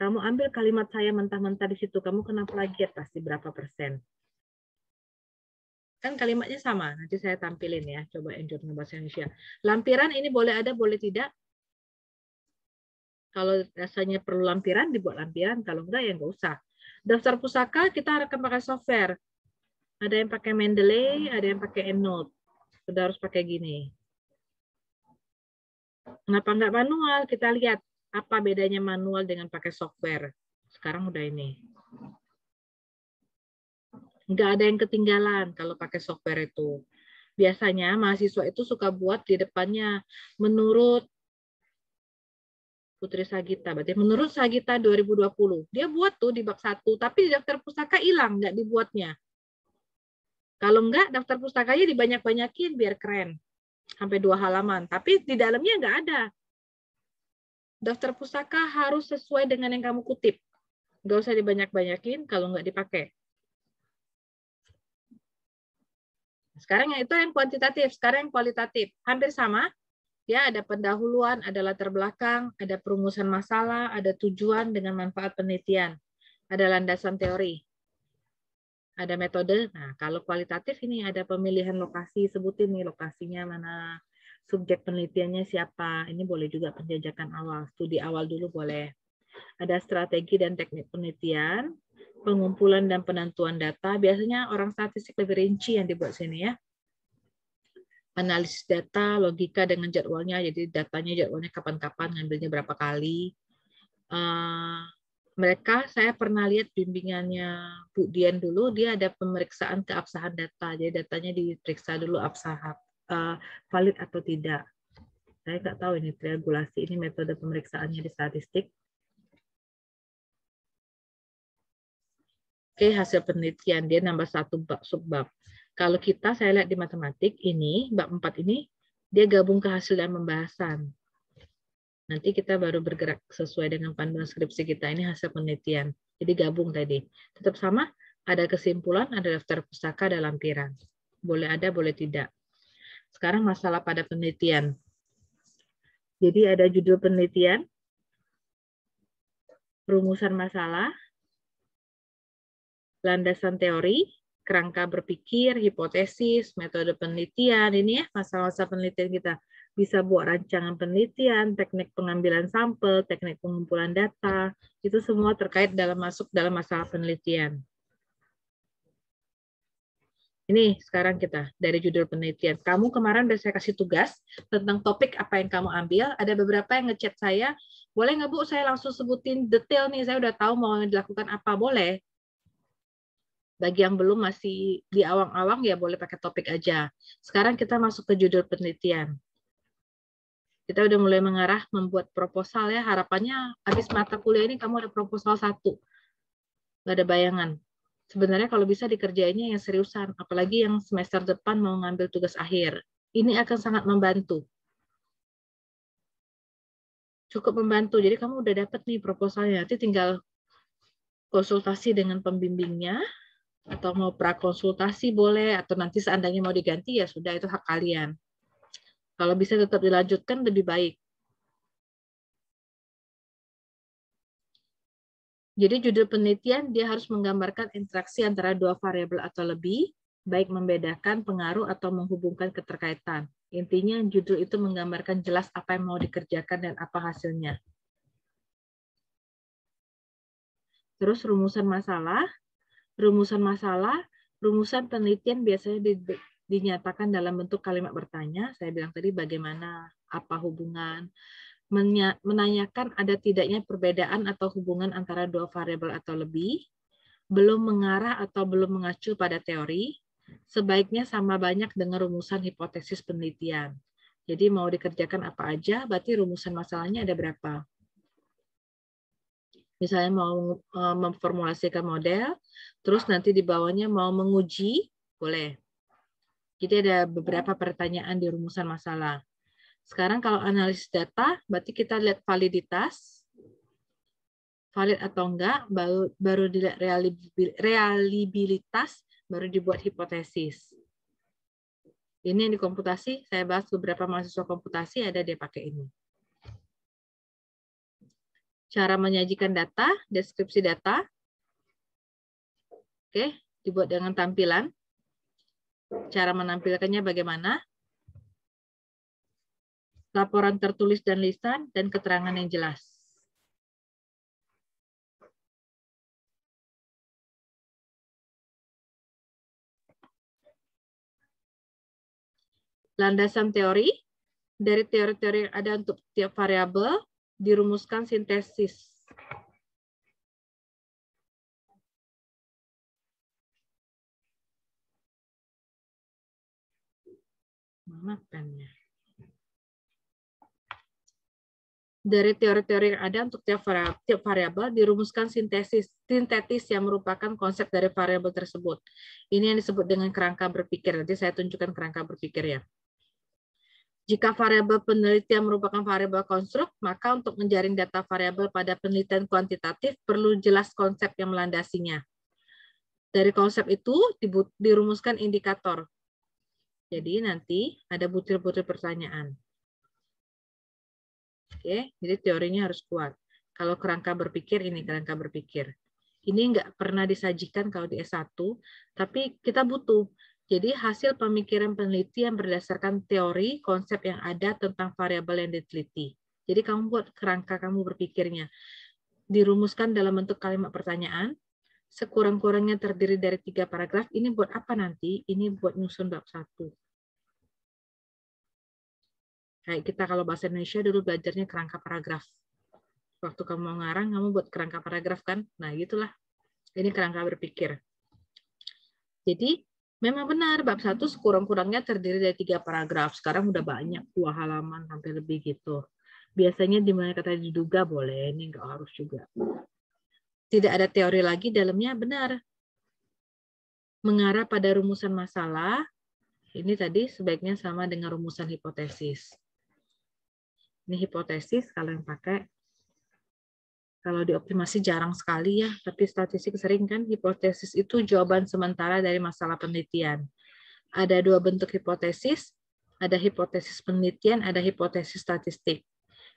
Kamu ambil kalimat saya mentah-mentah di situ, kamu kena plagiat pasti berapa persen. Kan kalimatnya sama, nanti saya tampilin ya. Coba jurnal bahasa Indonesia. Lampiran ini boleh ada, boleh tidak. Kalau rasanya perlu lampiran, dibuat lampiran. Kalau enggak, ya enggak usah. Daftar pusaka kita akan pakai software. Ada yang pakai Mendeley, ada yang pakai EndNote. Sudah harus pakai gini. Kenapa enggak manual? Kita lihat apa bedanya manual dengan pakai software. Sekarang udah ini. Enggak ada yang ketinggalan kalau pakai software itu. Biasanya mahasiswa itu suka buat di depannya menurut Putri Sagita, berarti menurut Sagita 2020. Dia buat tuh di bab 1, tapi di daftar pustaka hilang, nggak dibuatnya. Kalau nggak, daftar pustakanya dibanyak-banyakin biar keren. Sampai 2 halaman, tapi di dalamnya nggak ada. Daftar pustaka harus sesuai dengan yang kamu kutip. Nggak usah dibanyak-banyakin kalau nggak dipakai. Sekarang itu yang kuantitatif, sekarang yang kualitatif. Hampir sama. Ya, ada pendahuluan, ada latar belakang, ada perumusan masalah, ada tujuan dengan manfaat penelitian, ada landasan teori, ada metode. Nah, kalau kualitatif ini ada pemilihan lokasi, sebutin nih lokasinya mana, subjek penelitiannya siapa. Ini boleh juga penjajakan awal, studi awal dulu boleh. Ada strategi dan teknik penelitian, pengumpulan dan penentuan data. Biasanya orang statistik lebih rinci yang dibuat sini ya. Analisis data, logika dengan jadwalnya, jadi jadwalnya kapan-kapan, ngambilnya berapa kali. Saya pernah lihat bimbingannya Bu Dian dulu, dia ada pemeriksaan keabsahan data, jadi datanya diperiksa dulu valid atau tidak. Saya nggak tahu ini triangulasi, ini metode pemeriksaannya di statistik. Oke, hasil penelitian, dia nambah 1 subbab. Kalau saya lihat di matematik, ini, bab 4 ini, dia gabung ke hasil dan pembahasan. Nanti kita baru bergerak sesuai dengan panduan skripsi kita. Ini hasil penelitian. Jadi gabung tadi. Tetap sama, ada kesimpulan, ada daftar pustaka, ada lampiran. Boleh ada, boleh tidak. Sekarang masalah pada penelitian. Jadi ada judul penelitian, rumusan masalah, landasan teori, kerangka berpikir, hipotesis, metode penelitian, ini ya masalah-masalah penelitian kita. Bisa buat rancangan penelitian, teknik pengambilan sampel, teknik pengumpulan data, itu semua terkait masuk dalam masalah penelitian. Ini sekarang kita dari judul penelitian. Kamu kemarin udah saya kasih tugas tentang topik apa yang kamu ambil. Ada beberapa yang ngechat saya, boleh nggak Bu saya langsung sebutin detail nih, saya udah tahu mau dilakukan apa, boleh. Bagi yang belum masih di awang-awang ya boleh pakai topik aja. Sekarang kita masuk ke judul penelitian. Kita udah mulai mengarah membuat proposal ya. Harapannya habis mata kuliah ini kamu ada proposal 1. Nggak ada bayangan. Sebenarnya kalau bisa dikerjainnya yang seriusan, apalagi yang semester depan mau ngambil tugas akhir. Ini akan sangat membantu. Cukup membantu. Jadi kamu udah dapat nih proposalnya. Nanti tinggal konsultasi dengan pembimbingnya, atau mau prakonsultasi boleh, atau nanti seandainya mau diganti ya sudah, itu hak kalian. Kalau bisa tetap dilanjutkan lebih baik. Jadi judul penelitian dia harus menggambarkan interaksi antara dua variabel atau lebih, baik membedakan, pengaruh, atau menghubungkan keterkaitan. Intinya judul itu menggambarkan jelas apa yang mau dikerjakan dan apa hasilnya. Terus rumusan masalah. Rumusan penelitian biasanya dinyatakan dalam bentuk kalimat bertanya. Saya bilang tadi bagaimana, apa hubungan, menanyakan ada tidaknya perbedaan atau hubungan antara dua variabel atau lebih, belum mengarah atau belum mengacu pada teori, sebaiknya sama banyak dengan rumusan hipotesis penelitian. Jadi mau dikerjakan apa aja, berarti rumusan masalahnya ada berapa. Misalnya mau memformulasikan model, terus nanti di bawahnya mau menguji, boleh. Jadi ada beberapa pertanyaan di rumusan masalah. Sekarang kalau analisis data, berarti kita lihat validitas, valid atau enggak, baru dilihat reliabilitas, baru dibuat hipotesis. Ini yang di komputasi, saya bahas beberapa mahasiswa komputasi, ada dia pakai ini. Cara menyajikan data, deskripsi data. Oke, dibuat dengan tampilan. Cara menampilkannya bagaimana? Laporan tertulis dan lisan, dan keterangan yang jelas. Landasan teori, dari teori-teori yang ada untuk tiap variabel, dirumuskan sintesis. Mana pennya? Dari teori-teori yang ada untuk tiap variabel dirumuskan sintetis yang merupakan konsep dari variabel tersebut. Ini yang disebut dengan kerangka berpikir. Nanti saya tunjukkan kerangka berpikir ya. Jika variabel penelitian merupakan variabel konstruk, maka untuk menjaring data variabel pada penelitian kuantitatif perlu jelas konsep yang melandasinya. Dari konsep itu dirumuskan indikator. Jadi nanti ada butir-butir pertanyaan. Oke, jadi teorinya harus kuat. Kalau kerangka berpikir, ini kerangka berpikir. Ini nggak pernah disajikan kalau di S1, tapi kita butuh. Jadi hasil pemikiran penelitian berdasarkan teori, konsep yang ada tentang variabel yang diteliti. Jadi kamu buat kerangka kamu berpikirnya. Dirumuskan dalam bentuk kalimat pertanyaan, sekurang-kurangnya terdiri dari 3 paragraf. Ini buat apa nanti? Ini buat nyusun bab 1. Kayak kita kalau bahasa Indonesia dulu belajarnya kerangka paragraf. Waktu kamu mau ngarang, kamu buat kerangka paragraf kan? Nah, gitulah. Ini kerangka berpikir. Jadi, memang benar, bab 1 sekurang-kurangnya terdiri dari 3 paragraf. Sekarang udah banyak, 2 halaman, sampai lebih gitu. Biasanya di mana kata diduga boleh, ini nggak harus juga. Tidak ada teori lagi dalamnya, benar. Mengarah pada rumusan masalah, ini tadi sebaiknya sama dengan rumusan hipotesis. Ini hipotesis, kalau yang pakai, kalau dioptimasi jarang sekali ya, tapi statistik sering kan, hipotesis itu jawaban sementara dari masalah penelitian. Ada 2 bentuk hipotesis, ada hipotesis penelitian, ada hipotesis statistik.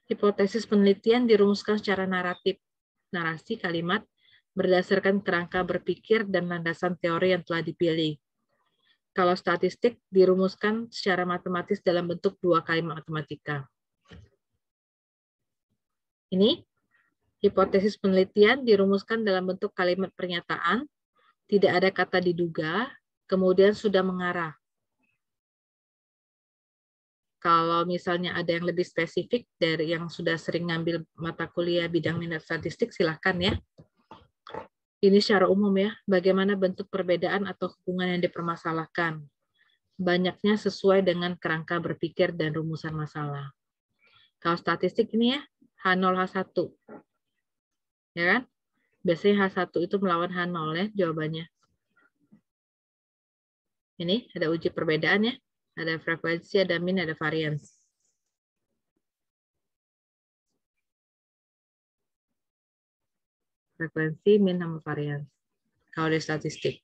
Hipotesis penelitian dirumuskan secara naratif, narasi kalimat, berdasarkan kerangka berpikir dan landasan teori yang telah dipilih. Kalau statistik dirumuskan secara matematis dalam bentuk 2 kalimat matematika. Ini hipotesis penelitian dirumuskan dalam bentuk kalimat pernyataan, tidak ada kata diduga, kemudian sudah mengarah. Kalau misalnya ada yang lebih spesifik dari yang sudah sering ngambil mata kuliah bidang minat statistik, silahkan ya. Ini secara umum ya, bagaimana bentuk perbedaan atau hubungan yang dipermasalahkan. Banyaknya sesuai dengan kerangka berpikir dan rumusan masalah. Kalau statistik ini ya, H0, H1. Ya kan? Biasanya H1 itu melawan H0 ya jawabannya. Ini ada uji perbedaan ya. Ada frekuensi, ada min, ada varians. Frekuensi, min, sama varians. Kalau di statistik.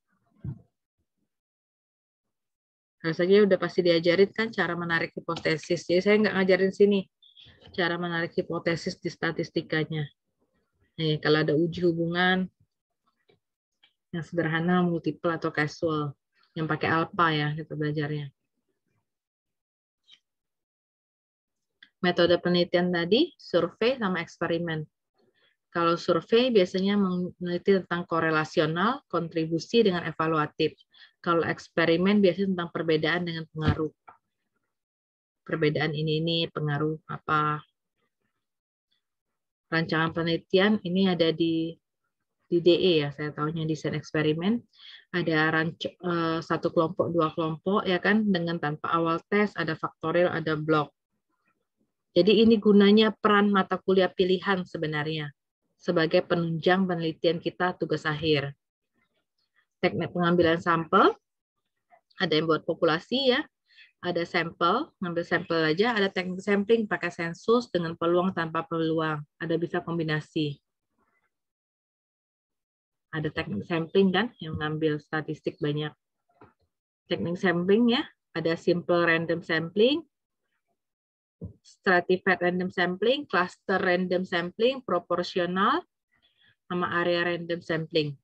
Harus saja udah pasti diajarin kan cara menarik hipotesis. Jadi saya nggak ngajarin sini cara menarik hipotesis di statistikanya. Nih, kalau ada uji hubungan yang sederhana, multiple atau casual, yang pakai alpha ya kita belajarnya. Metode penelitian tadi, survei sama eksperimen. Kalau survei biasanya meneliti tentang korelasional, kontribusi dengan evaluatif. Kalau eksperimen biasanya tentang perbedaan dengan pengaruh. Perbedaan ini pengaruh apa. Rancangan penelitian ini ada di DE ya, saya tahunya desain eksperimen. Ada satu kelompok, dua kelompok ya kan, dengan tanpa awal tes, ada faktorial, ada blok. Jadi ini gunanya peran mata kuliah pilihan sebenarnya sebagai penunjang penelitian kita tugas akhir. Teknik pengambilan sampel, ada yang buat populasi ya, ada sampel, ngambil sampel aja, ada teknik sampling pakai sensus dengan peluang tanpa peluang, ada bisa kombinasi. Ada teknik sampling kan yang ngambil statistik banyak. Teknik sampling ya, ada simple random sampling, stratified random sampling, cluster random sampling, proporsional, sama area random sampling.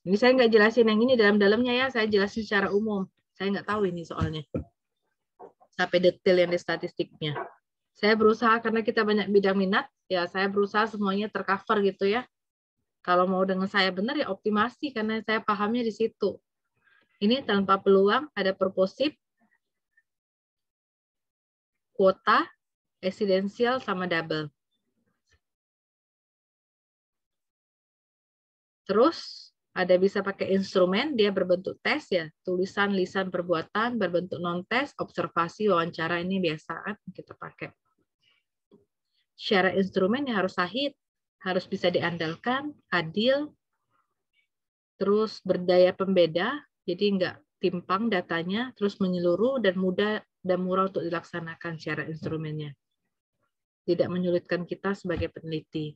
Ini saya nggak jelasin yang ini dalam-dalamnya ya, saya jelasin secara umum. Saya nggak tahu ini soalnya. Sampai detail yang di statistiknya. Saya berusaha karena kita banyak bidang minat, ya saya berusaha semuanya tercover gitu ya. Kalau mau dengan saya benar ya optimasi karena saya pahamnya di situ. Ini tanpa peluang, ada purposive, kuota, residensial, sama double. Terus ada bisa pakai instrumen, dia berbentuk tes ya, tulisan, lisan, perbuatan, berbentuk non-tes, observasi, wawancara, ini biasa kan kita pakai. Syarat instrumen ya harus sahih, harus bisa diandalkan, adil, terus berdaya pembeda, jadi nggak timpang datanya, terus menyeluruh dan mudah dan murah untuk dilaksanakan syarat instrumennya. Tidak menyulitkan kita sebagai peneliti.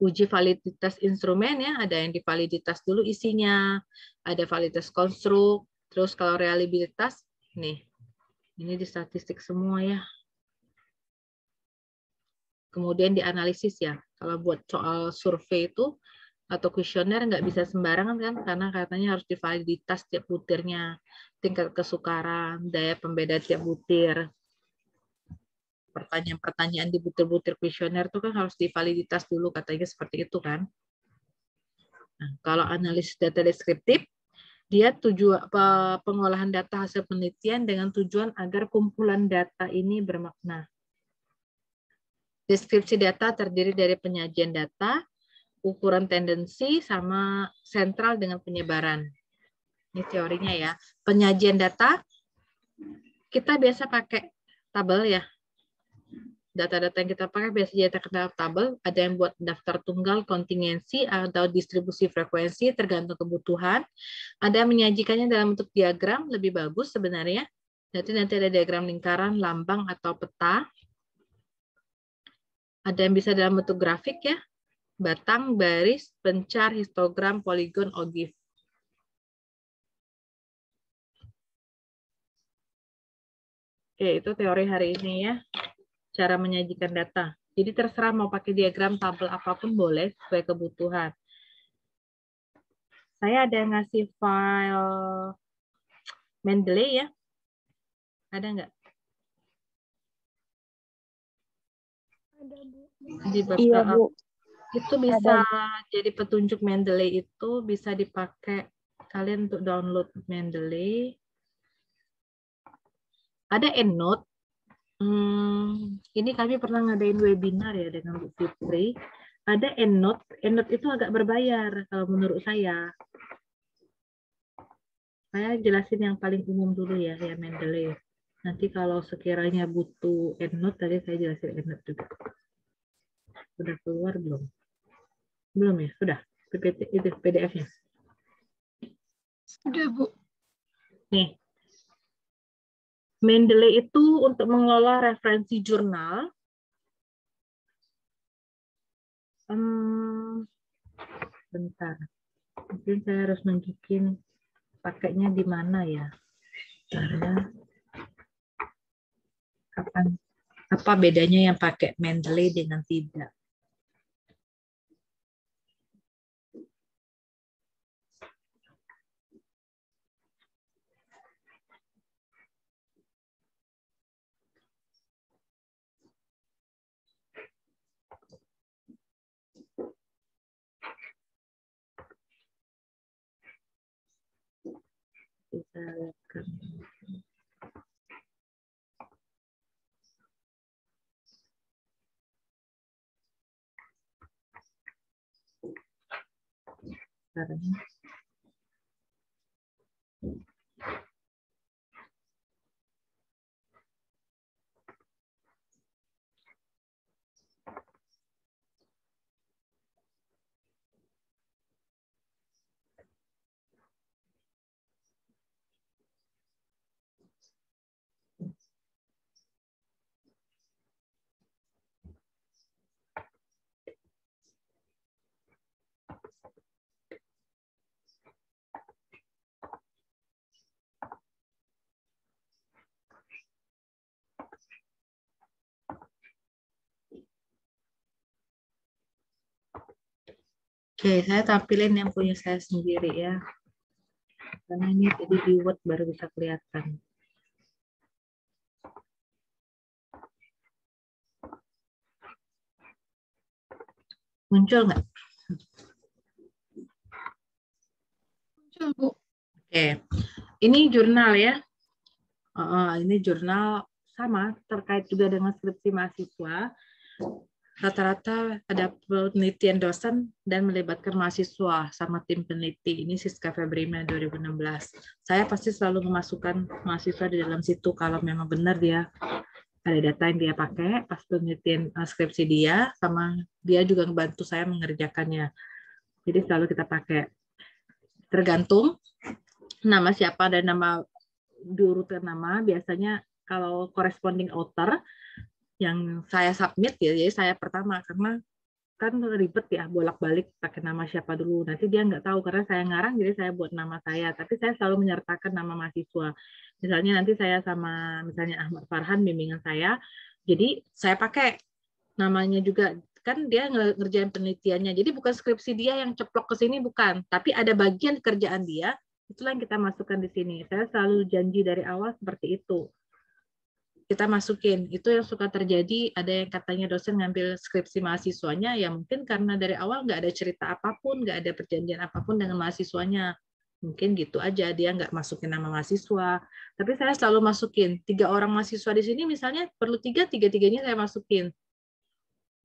Uji validitas instrumen ya, ada yang divaliditas dulu isinya, ada validitas konstruk, terus kalau reliabilitas, nih, ini di statistik semua ya. Kemudian dianalisis ya, kalau buat soal survei itu, atau kuesioner nggak bisa sembarangan kan, karena katanya harus divaliditas tiap butirnya, tingkat kesukaran, daya pembeda tiap butir. Pertanyaan-pertanyaan di butir-butir kuesioner itu kan harus divaliditas dulu, katanya seperti itu kan. Nah, kalau analisis data deskriptif, dia pengolahan data hasil penelitian dengan tujuan agar kumpulan data ini bermakna. Deskripsi data terdiri dari penyajian data, ukuran tendensi, sama sentral dengan penyebaran. Ini teorinya ya. Penyajian data, kita biasa pakai tabel ya. Data-data yang kita pakai biasanya data tabel, ada yang buat daftar tunggal, kontingensi, atau distribusi frekuensi, tergantung kebutuhan. Ada yang menyajikannya dalam bentuk diagram, lebih bagus sebenarnya. Nanti ada diagram lingkaran, lambang, atau peta. Ada yang bisa dalam bentuk grafik ya, batang, baris, pencar, histogram, poligon, ogif. Oke, itu teori hari ini ya. Cara menyajikan data. Jadi terserah mau pakai diagram, tabel, apapun boleh sesuai kebutuhan. Saya ada yang ngasih file Mendeley ya. Ada nggak? Ada, Bu. Di Iya, Bu. Itu bisa jadi petunjuk Mendeley itu bisa dipakai kalian untuk download Mendeley. Ada EndNote. Ini kami pernah ngadain webinar ya dengan Bu Fitri. Ada EndNote. EndNote itu agak berbayar kalau menurut saya. Saya jelasin yang paling umum dulu ya Mendeley. Nanti kalau sekiranya butuh EndNote, tadi saya jelasin EndNote juga. Sudah keluar belum? Belum ya? Sudah. PPT itu PDF-nya. Udah, Bu. Nih. Mendeley itu untuk mengelola referensi jurnal. Bentar. Mungkin saya harus nunjukin pakainya di mana ya. Karena apa bedanya yang pakai Mendeley dengan tidak? Kita lihatkan. Caranya. Oke, saya tampilin yang punya saya sendiri ya. Karena ini jadi di Word baru bisa kelihatan. Muncul nggak? Muncul, Bu. Oke, ini jurnal ya. Ini jurnal sama terkait juga dengan skripsi mahasiswa. Rata-rata ada penelitian dosen dan melibatkan mahasiswa sama tim peneliti. Ini Siska Febrima 2016. Saya pasti selalu memasukkan mahasiswa di dalam situ kalau memang benar dia ada data yang dia pakai pas penelitian skripsi dia, sama dia juga membantu saya mengerjakannya. Jadi selalu kita pakai. Tergantung nama siapa dan nama diurutkan nama, biasanya kalau corresponding author yang saya submit ya, jadi saya pertama, karena kan ribet ya bolak-balik pakai nama siapa dulu, nanti dia nggak tahu karena saya ngarang, jadi saya buat nama saya, tapi saya selalu menyertakan nama mahasiswa. Misalnya nanti saya sama misalnya Ahmad Farhan bimbingan saya, jadi saya pakai namanya juga, kan dia ngerjain penelitiannya, jadi bukan skripsi dia yang ceplok ke sini, bukan, tapi ada bagian kerjaan dia, itulah yang kita masukkan di sini. Saya selalu janji dari awal seperti itu. Kita masukin, itu yang suka terjadi, ada yang katanya dosen ngambil skripsi mahasiswanya, ya mungkin karena dari awal nggak ada cerita apapun, nggak ada perjanjian apapun dengan mahasiswanya. Mungkin gitu aja, dia nggak masukin nama mahasiswa. Tapi saya selalu masukin, 3 orang mahasiswa di sini misalnya, perlu 3, tiga-tiganya saya masukin.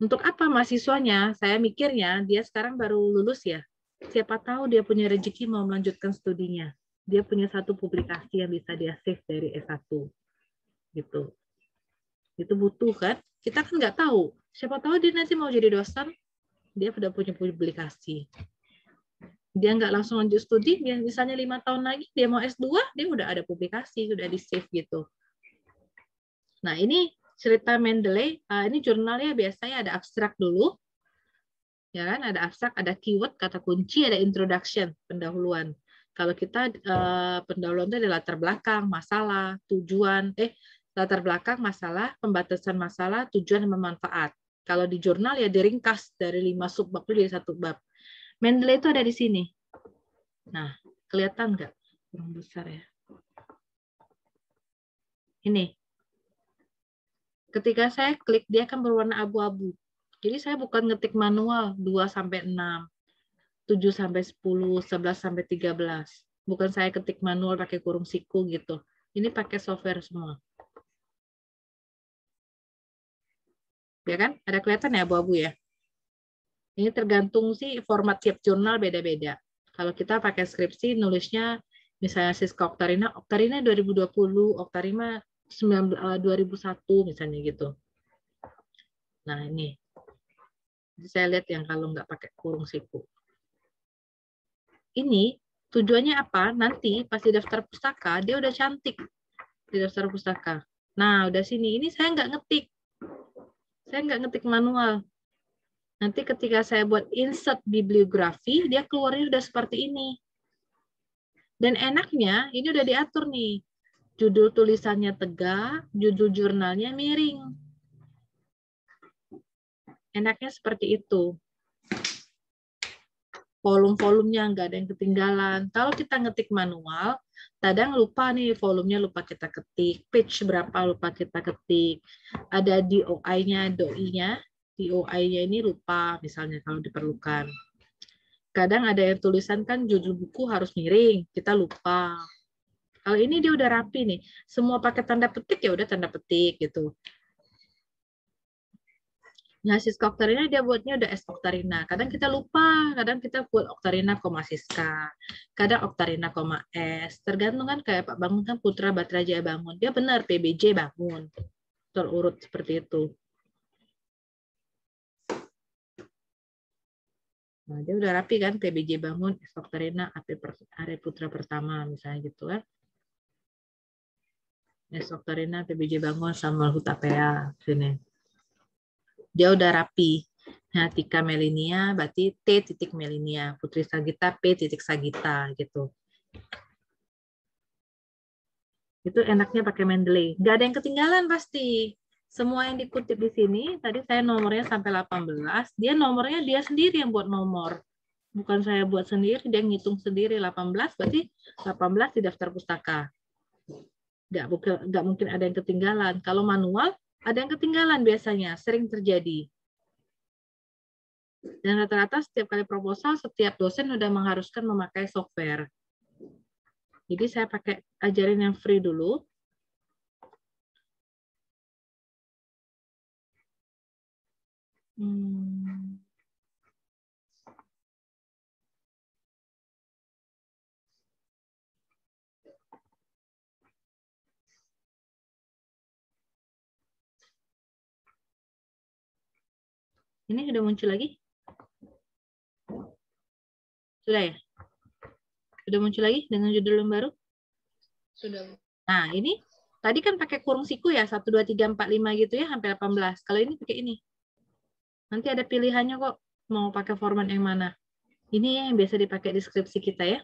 Untuk apa mahasiswanya? Saya mikirnya, dia sekarang baru lulus ya, siapa tahu dia punya rezeki mau melanjutkan studinya. Dia punya satu publikasi yang bisa dia save dari S1. Gitu. Itu butuh kan? Kita kan nggak tahu. Siapa tahu dia nanti mau jadi dosen, dia sudah punya publikasi. Dia nggak langsung lanjut studi, dia misalnya 5 tahun lagi dia mau S2, dia udah ada publikasi, sudah di save gitu. Nah ini cerita Mendeley, ini jurnalnya biasanya ada abstrak dulu, ya kan? Ada abstrak, ada keyword, kata kunci, ada introduction, pendahuluan. Kalau kita pendahuluan itu ada latar belakang, masalah, tujuan, latar belakang, masalah, pembatasan masalah, tujuan, dan manfaat. Kalau di jurnal ya diringkas dari 5 subbab itu jadi 1 bab. Mendeley itu ada di sini. Nah, kelihatan nggak? Kurang besar ya. Ini. Ketika saya klik, dia akan berwarna abu-abu. Jadi saya bukan ngetik manual 2-6, 7-10, 11-13. Bukan saya ketik manual pakai kurung siku gitu. Ini pakai software semua. Ya kan? Ada kelihatan ya abu-abu ya? Ini tergantung sih format tiap jurnal beda-beda. Kalau kita pakai skripsi nulisnya misalnya Siska Oktarina 2020, Oktarima 2001 misalnya gitu. Nah ini, saya lihat yang kalau nggak pakai kurung siku. Ini tujuannya apa? Nanti pas di daftar pustaka dia udah cantik di daftar pustaka. Nah udah sini, ini saya nggak ngetik manual. Nanti ketika saya buat insert bibliografi, dia keluarnya udah seperti ini. Dan enaknya, ini udah diatur nih. Judul tulisannya tegak, judul jurnalnya miring. Enaknya seperti itu. Volume-volumenya nggak ada yang ketinggalan. Kalau kita ngetik manual, kadang lupa nih volumenya lupa kita ketik, page berapa lupa kita ketik, ada DOI-nya, DOI-nya ini lupa misalnya kalau diperlukan. Kadang ada yang tulisan kan judul buku harus miring, kita lupa. Kalau ini dia udah rapi nih, semua pakai tanda petik ya udah tanda petik gitu. Nah, Siska Oktarina dia buatnya udah S Oktarina. Kadang kita lupa, kadang kita buat Oktarina, Siska. Kadang Oktarina, S. Tergantung kan kayak Pak Bangun kan Putra Batrajaya Bangun. Dia benar PBJ Bangun. Terurut seperti itu. Nah, dia udah rapi kan PBJ Bangun, S Oktarina, Arya Putra Pertama misalnya gitu kan. S Oktarina, PBJ Bangun, Samuel Hutapea sini. Dia udah rapi. Nah, Tika Melinia berarti T titik Melinia, Putri Sagita P titik Sagita gitu. Itu enaknya pakai Mendeley. Nggak ada yang ketinggalan pasti. Semua yang dikutip di sini, tadi saya nomornya sampai 18, dia nomornya dia sendiri yang buat nomor. Bukan saya buat sendiri, dia ngitung sendiri 18, berarti 18 di daftar pustaka. Nggak mungkin ada yang ketinggalan. Kalau manual, ada yang ketinggalan biasanya, sering terjadi. Dan rata-rata setiap kali proposal, setiap dosen udah mengharuskan memakai software. Jadi saya pakai ajarin yang free dulu. Ini sudah muncul lagi? Sudah ya? Sudah muncul lagi dengan judul yang baru? Sudah. Nah, ini tadi kan pakai kurung siku ya, 1, 2, 3, 4, 5 gitu ya, sampai 18. Kalau ini pakai ini. Nanti ada pilihannya kok, mau pakai format yang mana. Ini yang biasa dipakai di skripsi kita ya.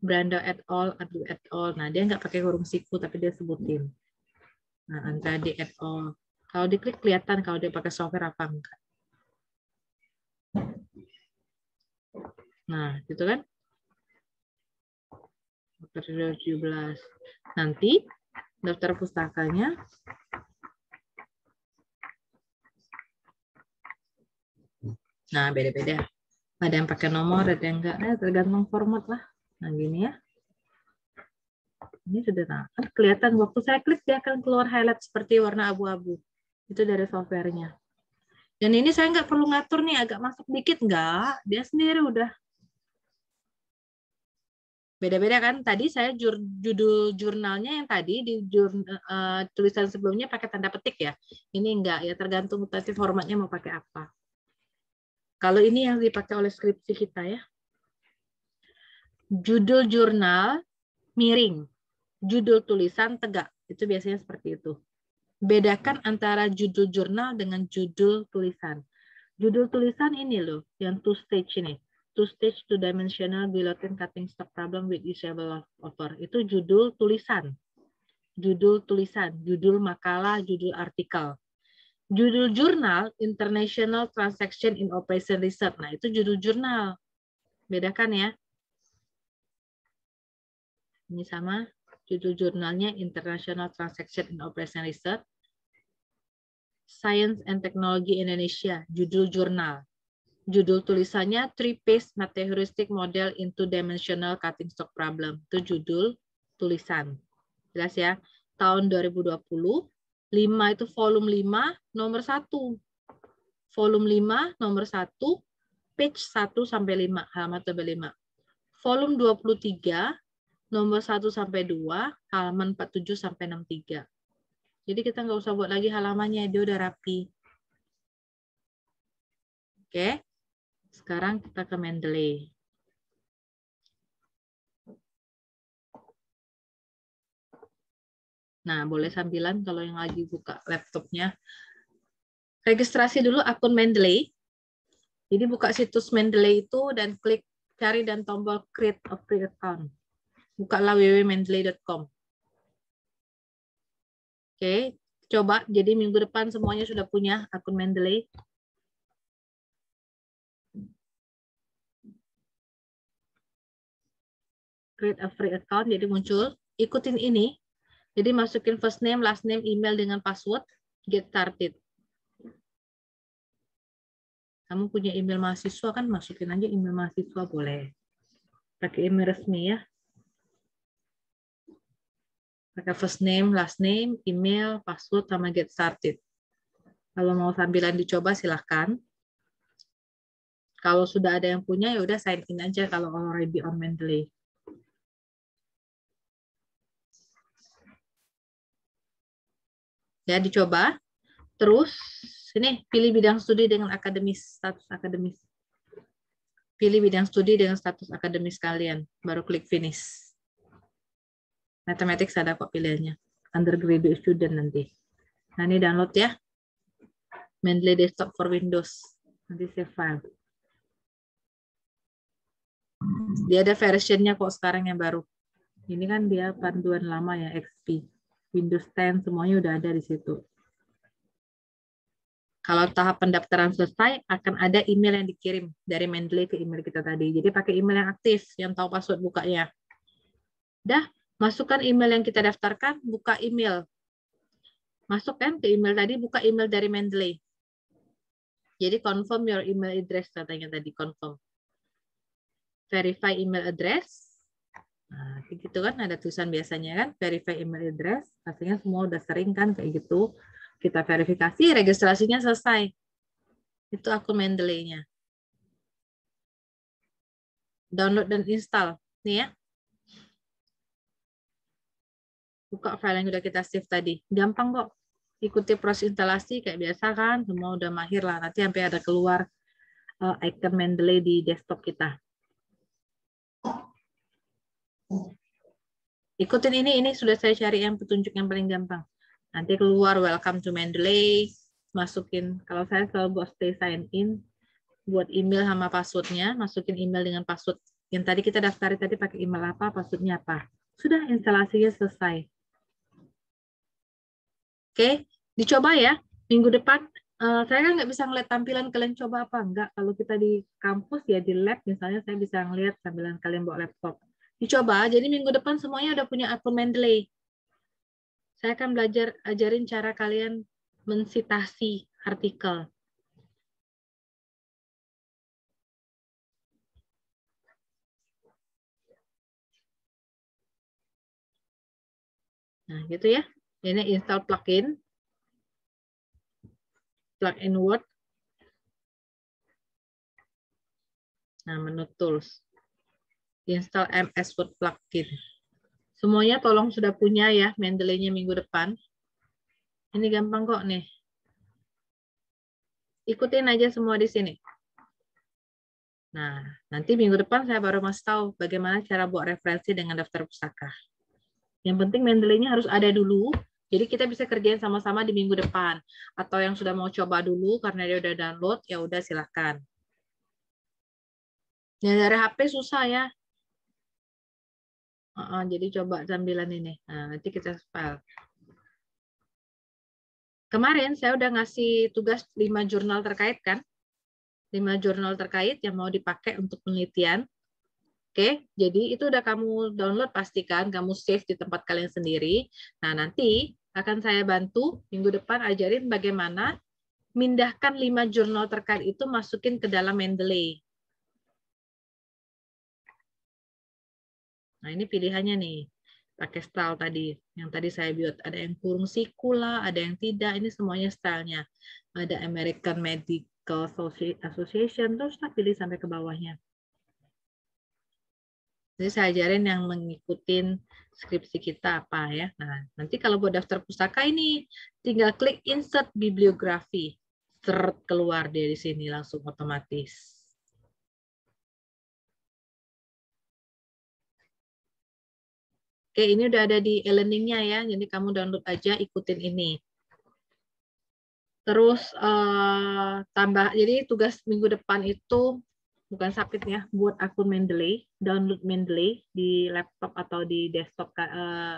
Brando et al, Adu et al. Nah, dia nggak pakai kurung siku, tapi dia sebutin. Nah, Andrade et al. Kalau diklik kelihatan kalau dia pakai software apa enggak. Nah, gitu kan. 17. Nanti daftar pustakanya nah beda-beda. Ada yang pakai nomor, ada yang enggak. Tergantung format lah. Nah, gini ya. Ini sudah kan kelihatan waktu saya klik dia akan keluar highlight seperti warna abu-abu. Itu dari softwarenya. Dan ini saya nggak perlu ngatur nih agak masuk dikit nggak, dia sendiri udah. Beda-beda kan? Tadi saya judul jurnalnya yang tadi di tulisan sebelumnya pakai tanda petik ya. Ini enggak ya, tergantung tadi formatnya mau pakai apa. Kalau ini yang dipakai oleh skripsi kita ya. Judul jurnal miring, judul tulisan tegak. Itu biasanya seperti itu. Bedakan antara judul jurnal dengan judul tulisan. Judul tulisan ini loh, yang two stage ini. Two stage two dimensional guillotine cutting stock problem with usable author. Itu judul tulisan. Judul tulisan, judul makalah, judul artikel. Judul jurnal International Transaction in Operation Research. Nah, itu judul jurnal. Bedakan ya. Ini sama judul jurnalnya International Transaction in Operation Research. Science and Technology Indonesia, judul jurnal. Judul tulisannya Three-Phase Matheheuristic Model into Dimensional Cutting Stock Problem. Itu judul tulisan. Jelas ya. Tahun 2020, 5 itu volume 5, nomor 1. Volume 5, nomor 1, page 1 sampai 5, halaman tabel 5. Volume 23, nomor 1 sampai 2, halaman 47 sampai 63. Jadi kita nggak usah buat lagi halamannya, dia udah rapi. Oke. Sekarang kita ke Mendeley. Nah, boleh sambilan kalau yang lagi buka laptopnya. Registrasi dulu akun Mendeley. Jadi buka situs Mendeley itu dan klik cari dan tombol create a free account. Bukalah www.mendeley.com. Oke, coba. Jadi minggu depan semuanya sudah punya akun Mendeley. Create a free account, jadi muncul. Ikutin ini. Jadi masukin first name, last name, email dengan password. Get started. Kamu punya email mahasiswa kan, masukin aja email mahasiswa boleh. Pakai email resmi ya. Pakai first name, last name, email, password, sama get started. Kalau mau sambilan dicoba silahkan. Kalau sudah ada yang punya ya udah sign in aja kalau already on Mendeley. Ya dicoba. Terus sini pilih bidang studi dengan akademis, status akademis. Pilih bidang studi dengan status akademis kalian, baru klik finish. Mathematics ada kok pilihannya. Undergraduate student nanti. Nah ini download ya. Mendeley Desktop for Windows. Nanti save file. Dia ada versionnya kok sekarang yang baru. Ini kan dia panduan lama ya, XP. Windows 10 semuanya udah ada di situ. Kalau tahap pendaftaran selesai, akan ada email yang dikirim dari Mendeley ke email kita tadi. Jadi pakai email yang aktif, yang tahu password bukanya. Dah, masukkan email yang kita daftarkan, buka email. Masukkan ke email tadi, buka email dari Mendeley. Jadi confirm your email address katanya tadi, confirm. Verify email address. Nah, gitu kan ada tulisan biasanya kan, verify email address. Pastinya semua udah sering kan kayak gitu. Kita verifikasi, registrasinya selesai. Itu akun Mendeley-nya. Download dan install. Nih ya. Buka file yang udah kita save tadi. Gampang kok. Ikuti proses instalasi kayak biasa kan. Semua udah mahir lah. Nanti sampai ada keluar icon Mendeley di desktop kita. Ikutin ini sudah saya cari yang petunjuk yang paling gampang. Nanti keluar welcome to Mendeley, masukin, kalau saya selalu buat stay sign in, buat email sama passwordnya, masukin email dengan password. Yang tadi kita daftarin tadi pakai email apa, passwordnya apa. Sudah instalasinya selesai. Oke, dicoba ya. Minggu depan, saya kan nggak bisa ngeliat tampilan kalian coba apa enggak. Kalau kita di kampus ya di lab, misalnya saya bisa ngeliat tampilan kalian bawa laptop. Dicoba, jadi minggu depan semuanya udah punya akun Mendeley. Saya akan belajar ajarin cara kalian mensitasi artikel. Nah, gitu ya. Ini install plugin. Plugin Word. Nah, menu tools. Install MS Word plugin. Semuanya tolong sudah punya ya Mendeley-nya minggu depan. Ini gampang kok nih. Ikutin aja semua di sini. Nah, nanti minggu depan saya baru masih tahu bagaimana cara buat referensi dengan daftar pustaka. Yang penting Mendeley-nya harus ada dulu. Jadi kita bisa kerjain sama-sama di minggu depan. Atau yang sudah mau coba dulu karena dia udah download, ya udah silakan. Yang dari HP susah ya. Jadi coba sambilan ini. Nah, nanti kita file. Kemarin saya udah ngasih tugas 5 jurnal terkait kan? 5 jurnal terkait yang mau dipakai untuk penelitian. Oke, jadi itu udah kamu download pastikan, kamu save di tempat kalian sendiri. Nah, nanti akan saya bantu minggu depan ajarin bagaimana mindahkan 5 jurnal terkait itu masukin ke dalam Mendeley. Nah, ini pilihannya nih. Pakai style tadi. Yang tadi saya buat. Ada yang kurung siku lah, ada yang tidak. Ini semuanya stylenya. Ada American Medical Association. Terus kita pilih sampai ke bawahnya. Jadi saya ajarin yang mengikutin skripsi kita apa ya. Nah, nanti kalau buat daftar pustaka ini, tinggal klik insert bibliografi. Seret keluar dari sini langsung otomatis. Oke, ini udah ada di e-learning-nya ya. Jadi kamu download aja, ikutin ini. Terus tambah, jadi tugas minggu depan itu bukan submit ya, buat akun Mendeley, download Mendeley di laptop atau di desktop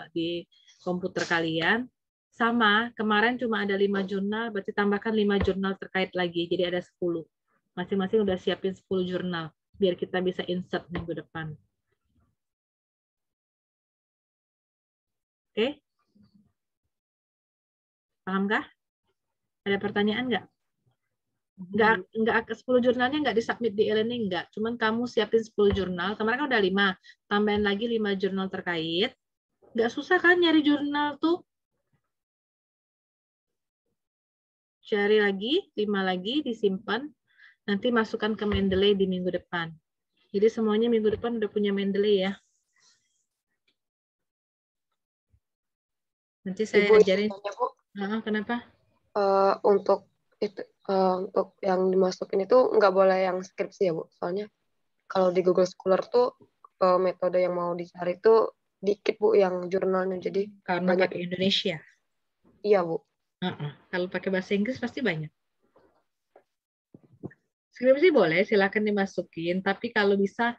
di komputer kalian. Sama, kemarin cuma ada 5 jurnal, berarti tambahkan 5 jurnal terkait lagi, jadi ada 10. Masing-masing udah siapin 10 jurnal, biar kita bisa insert minggu depan. Oke? Paham kah? Ada pertanyaan nggak? Nggak 10 jurnalnya nggak disubmit di e-learning, nggak. Cuman kamu siapin 10 jurnal. Kemarin kan udah 5. Tambahin lagi 5 jurnal terkait. Nggak susah kan nyari jurnal tuh? Cari lagi, 5 lagi, disimpan. Nanti masukkan ke Mendeley di minggu depan. Jadi semuanya minggu depan udah punya Mendeley ya. Nanti saya Ibu, ajarin. Bu. Kenapa? Untuk yang dimasukin itu nggak boleh yang skripsi ya, Bu. Soalnya kalau di Google Scholar tuh metode yang mau dicari tuh dikit, Bu, yang jurnalnya. Jadi karena banyak. pakai Indonesia. Iya, Bu. Kalau pakai bahasa Inggris pasti banyak. Skripsi boleh, silakan dimasukin. Tapi kalau bisa,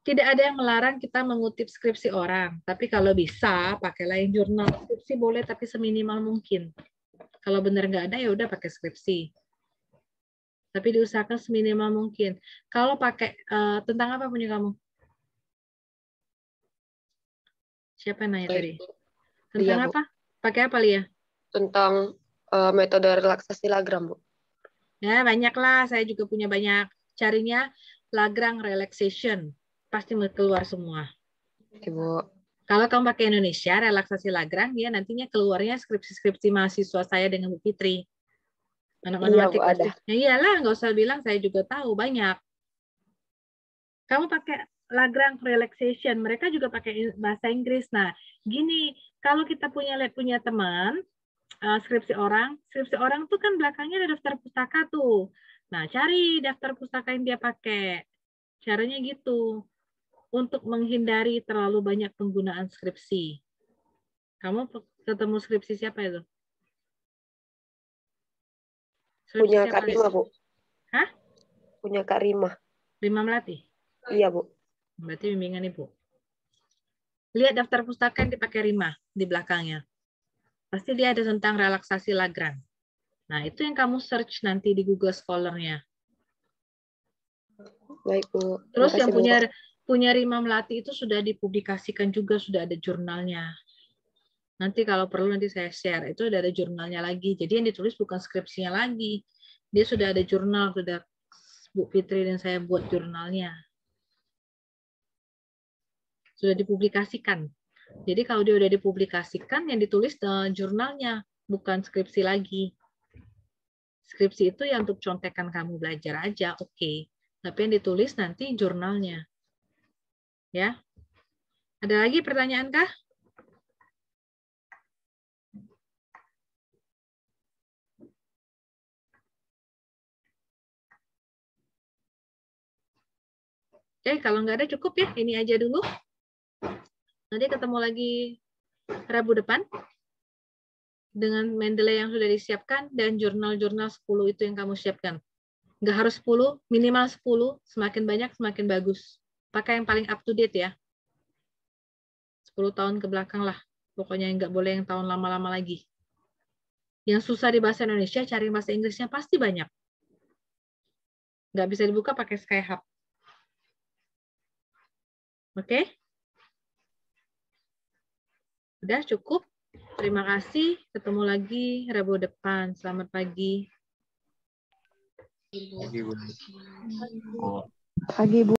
tidak ada yang melarang kita mengutip skripsi orang. Tapi kalau bisa, pakai lain jurnal. Skripsi boleh, tapi seminimal mungkin. Kalau benar nggak ada, ya udah pakai skripsi. Tapi diusahakan seminimal mungkin. Kalau pakai, tentang apa punya kamu? Siapa yang nanya tadi? Tentang Iya, apa? Pakai apa, Lia? Tentang metode relaksasi Lagrange, Bu. Ya, banyak lah. Saya juga punya banyak. Carinya Lagrange Relaxation. Pasti keluar semua. Ibu. Kalau kamu pakai Indonesia, relaksasi Lagrange, ya nantinya keluarnya skripsi-skripsi mahasiswa saya dengan Bu Fitri. Anak matematik. Iya, Bu, ada. Ya iyalah, nggak usah bilang, saya juga tahu, banyak. Kamu pakai Lagrange Relaxation, mereka juga pakai bahasa Inggris. Nah, gini, kalau kita punya teman, skripsi orang tuh kan belakangnya ada daftar pustaka tuh. Nah, cari daftar pustaka yang dia pakai. Caranya gitu. Untuk menghindari terlalu banyak penggunaan skripsi. Kamu ketemu skripsi siapa itu? Skripsi Punya siapa? Kak Rima, Bu. Hah? Punya Kak Rima. Rima Melati? Iya, Bu. Berarti bimbingan Ibu. Lihat daftar pustaka yang dipakai Rima di belakangnya. Pasti dia ada tentang relaksasi Lagrange. Nah, itu yang kamu search nanti di Google Scholar-nya. Baik, Bu. Terus Makasih, yang Bu. punya Rima Melati itu sudah dipublikasikan juga, sudah ada jurnalnya. Nanti kalau perlu nanti saya share. Itu udah ada jurnalnya lagi. Jadi yang ditulis bukan skripsinya lagi. Dia sudah ada jurnal, sudah Bu Fitri dan saya buat jurnalnya. Sudah dipublikasikan. Jadi kalau dia udah dipublikasikan, yang ditulis jurnalnya, bukan skripsi lagi. Skripsi itu yang untuk contekan kamu belajar aja, oke. Tapi yang ditulis nanti jurnalnya. Ya. Ada lagi pertanyaan kah? Oke, kalau nggak ada cukup ya. Ini aja dulu. Nanti ketemu lagi Rabu depan dengan Mendeley yang sudah disiapkan dan jurnal-jurnal 10 itu yang kamu siapkan. Nggak harus 10, minimal 10. Semakin banyak, semakin bagus. Pakai yang paling up to date ya. 10 tahun ke belakang lah. Pokoknya nggak boleh yang tahun lama-lama lagi. Yang susah di bahasa Indonesia, cari bahasa Inggrisnya pasti banyak. Nggak bisa dibuka pakai Skyhub. Oke? Udah cukup? Terima kasih. Ketemu lagi Rabu depan. Selamat pagi. Pagi, Bu. Pagi, Bu.